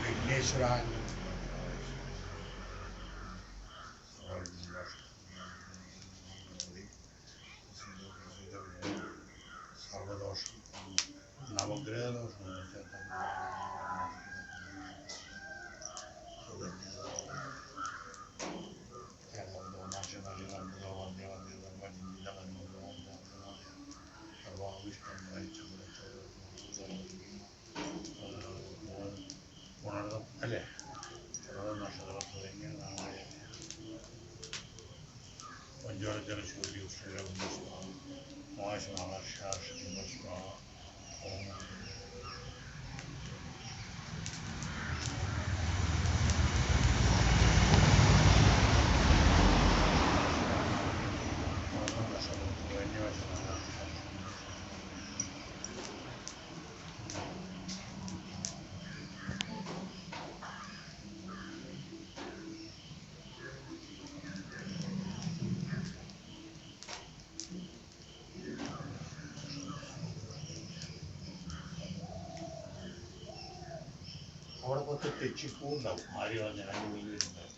വിഘ്നേശ്വരായ സർവദോഷം നവഗ്രഹദോഷം സർവാവിഷ്ടം ഉണർന്നും അല്ലേ നക്ഷത്രം തുടങ്ങിയ നാളെ പഞ്ചോളജന സൂര്യ മോശമാർഷാർഷ ഓം അവിടെ കുറച്ച് തെച്ചിപ്പൂ ഉണ്ടാവും. ആര് പറഞ്ഞ രണ്ട് വീടുണ്ടാവും.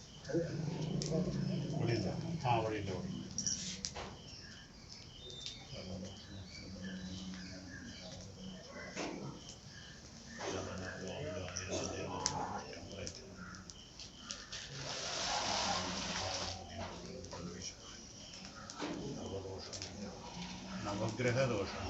ഇവിടെ ഇല്ല. ആ അവിടെ ഇല്ല. അവിടെ നവഗ്രഹ ദോഷം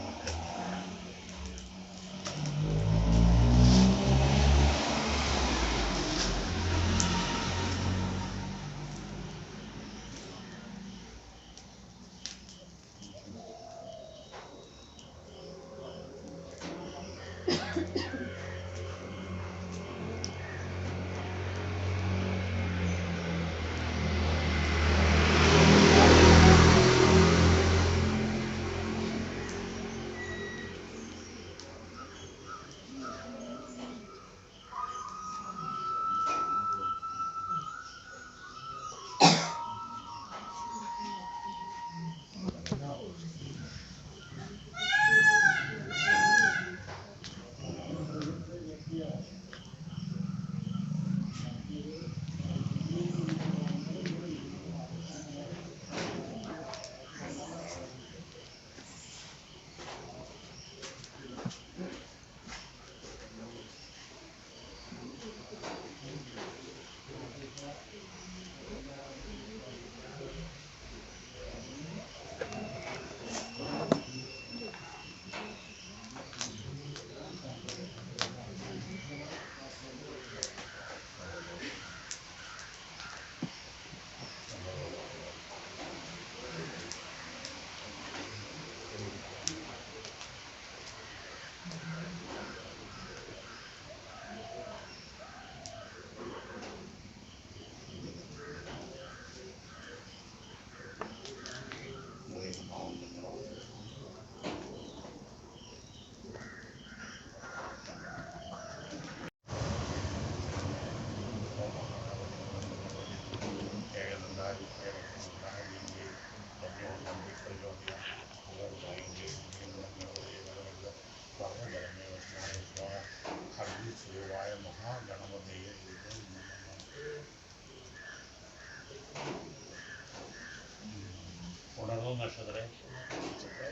നക്ഷത്രേ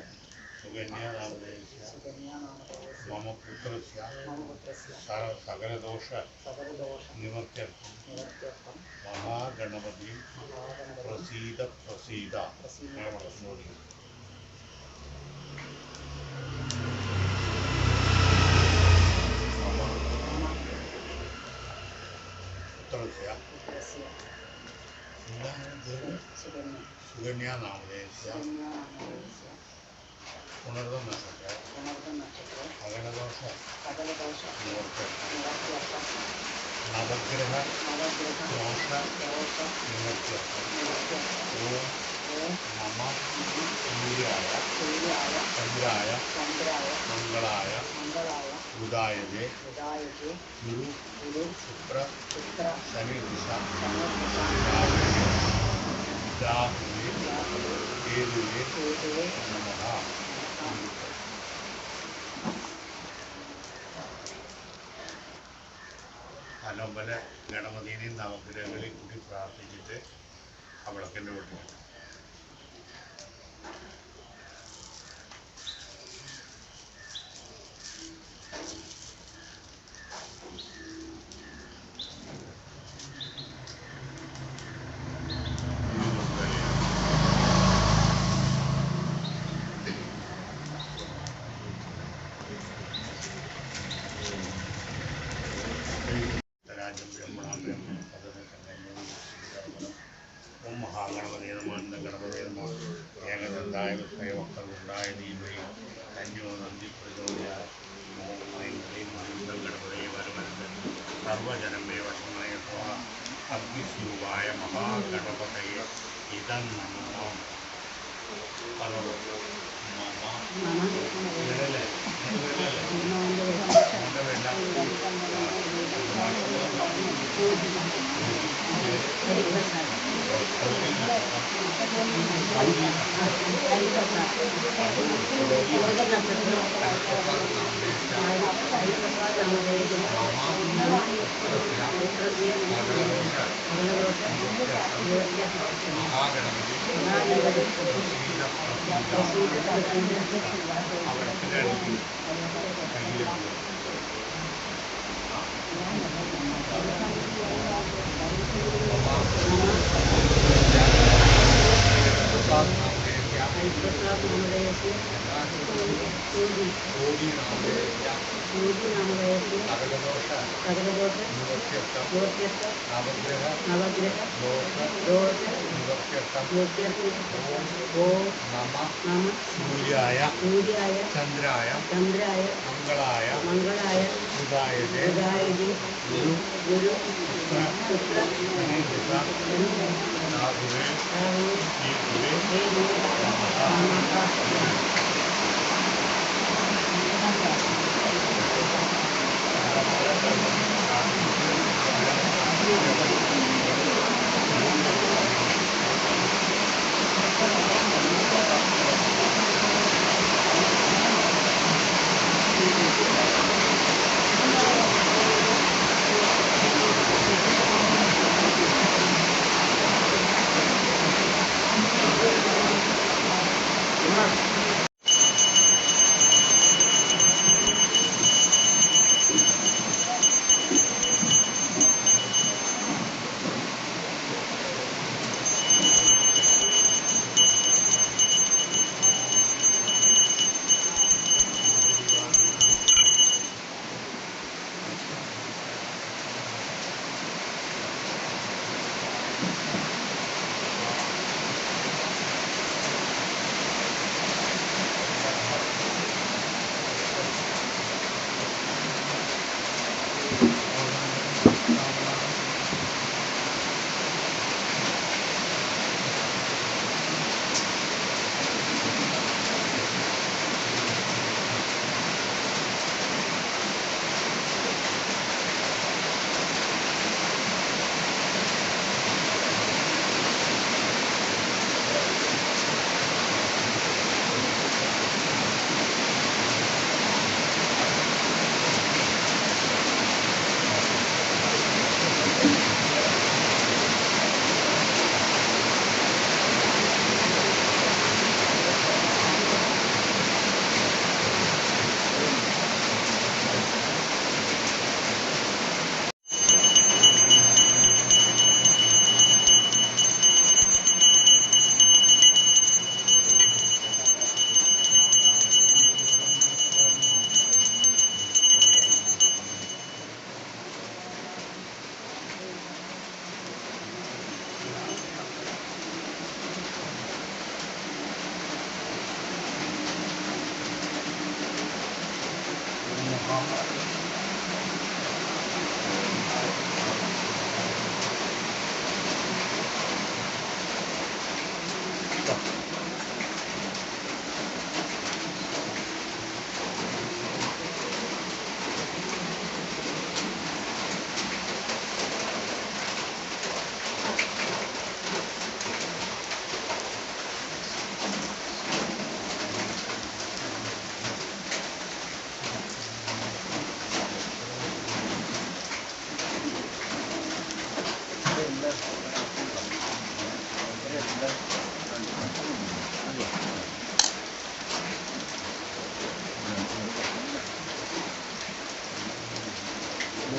സുകന്യാനാമധേയസ്യ മമ പുത്രസ്യ സകലദോഷ നിവർത്യർത്ഥം മഹാഗണപതി പ്രസീദ പ്രസീദ. പുത്രസ്യ സുകന്യാനാമധേയസ്യ പുനർദം നക്ഷത്രേ സകലദോഷ നിവർത്യർത്ഥം നവഗ്രഹ ദോഷ നിവർത്യർത്ഥം ഓം നമ സൂര്യായ ചന്ദ്രായ മംഗളായ ബുധായതേ ഗുരു ശുക്ര ശനിർദിശ രാഹുവേ കേതുവേ നമഃ. പല ഗണപതിനെയും നവഗ്രഹങ്ങളിൽ കൂടി പ്രാർത്ഥിച്ചിട്ട് അവളൊക്കെൻ്റെ വീട്ടിൽ രാജ്യം ബ്രഹ്മണം ഓം മഹാഗണപതി നമ ഗണപതി നമ ഏകദന്തായ വിസ്മയവക്തമുണ്ടായ ദീപയും കന്യോ നന്ദി പ്രചോദയായ ഓം ഐം ക്ലീം മഹിന്ദം ഗണപതി വരമരുന്ന് സർവജനമേ വശമായ അഗ്നിസ്വരൂപായ മഹാഗണപതയെ ഇതം നമോ പർവ്വ സൂര്യായ ചന്ദ്രായ മംഗളായ ബുധായതേ ഗുരു ശുക്ര ശനിർദിശ രാഹുവേ കേതുവേ നമഃ.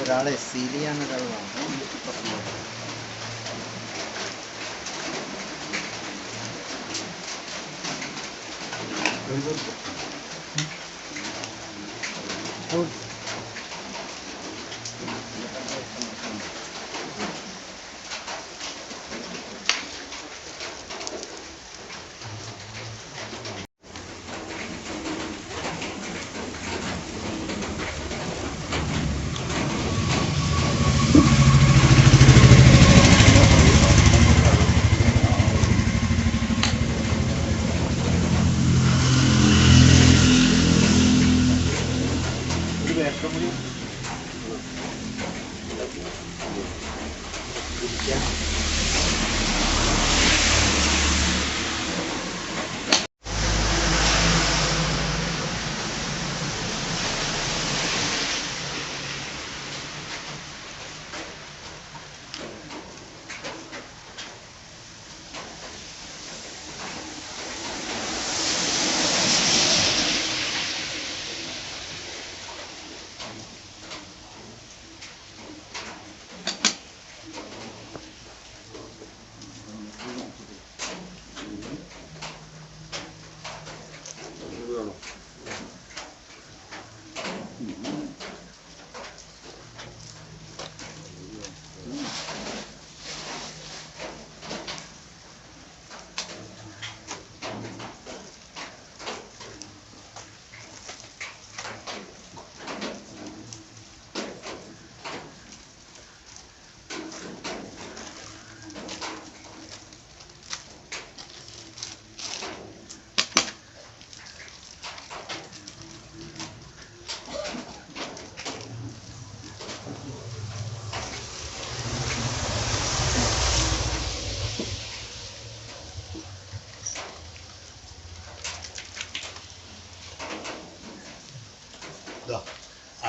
ഒരാളെ സീൽ ചെയ്യാൻ ഒരാൾ വേണം.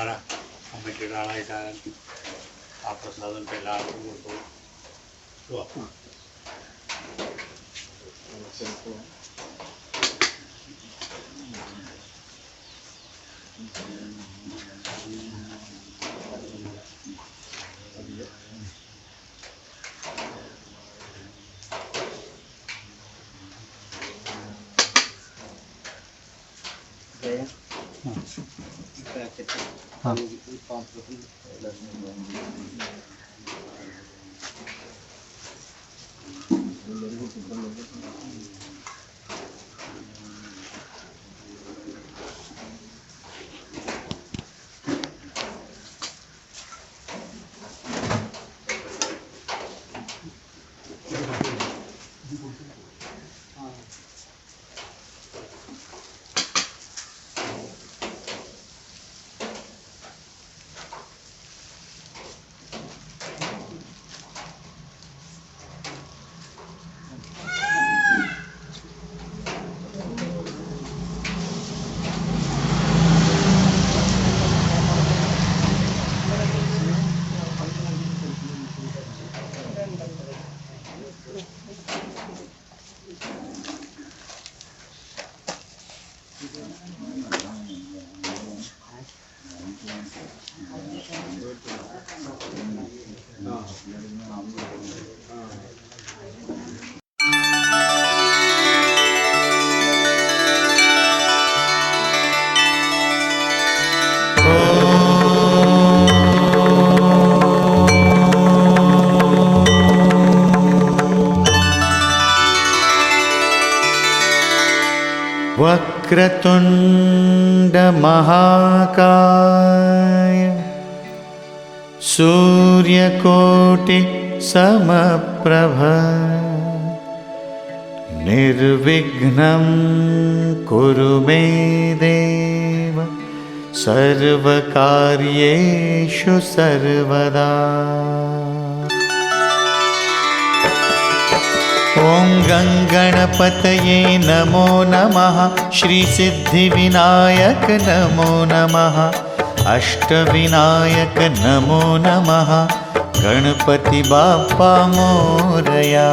ആരാ അമ്മയ്ക്കൊരു ആളായിട്ടാണ് ആ പ്രസാദം എല്ലാവർക്കും കൊടുത്തു. वक्रतुण्डमहाकाय सूर्यकोटिसमप्रभ निर्विघ्नं कुरु मे देव सर्वकार्येषु सर्वदा। ॐ गणपतये नमो नमः, श्रीसिद्धिविनायक नमो नमः, अष्टविनायक नमो नमः, गणपति बाप्पा मोरया।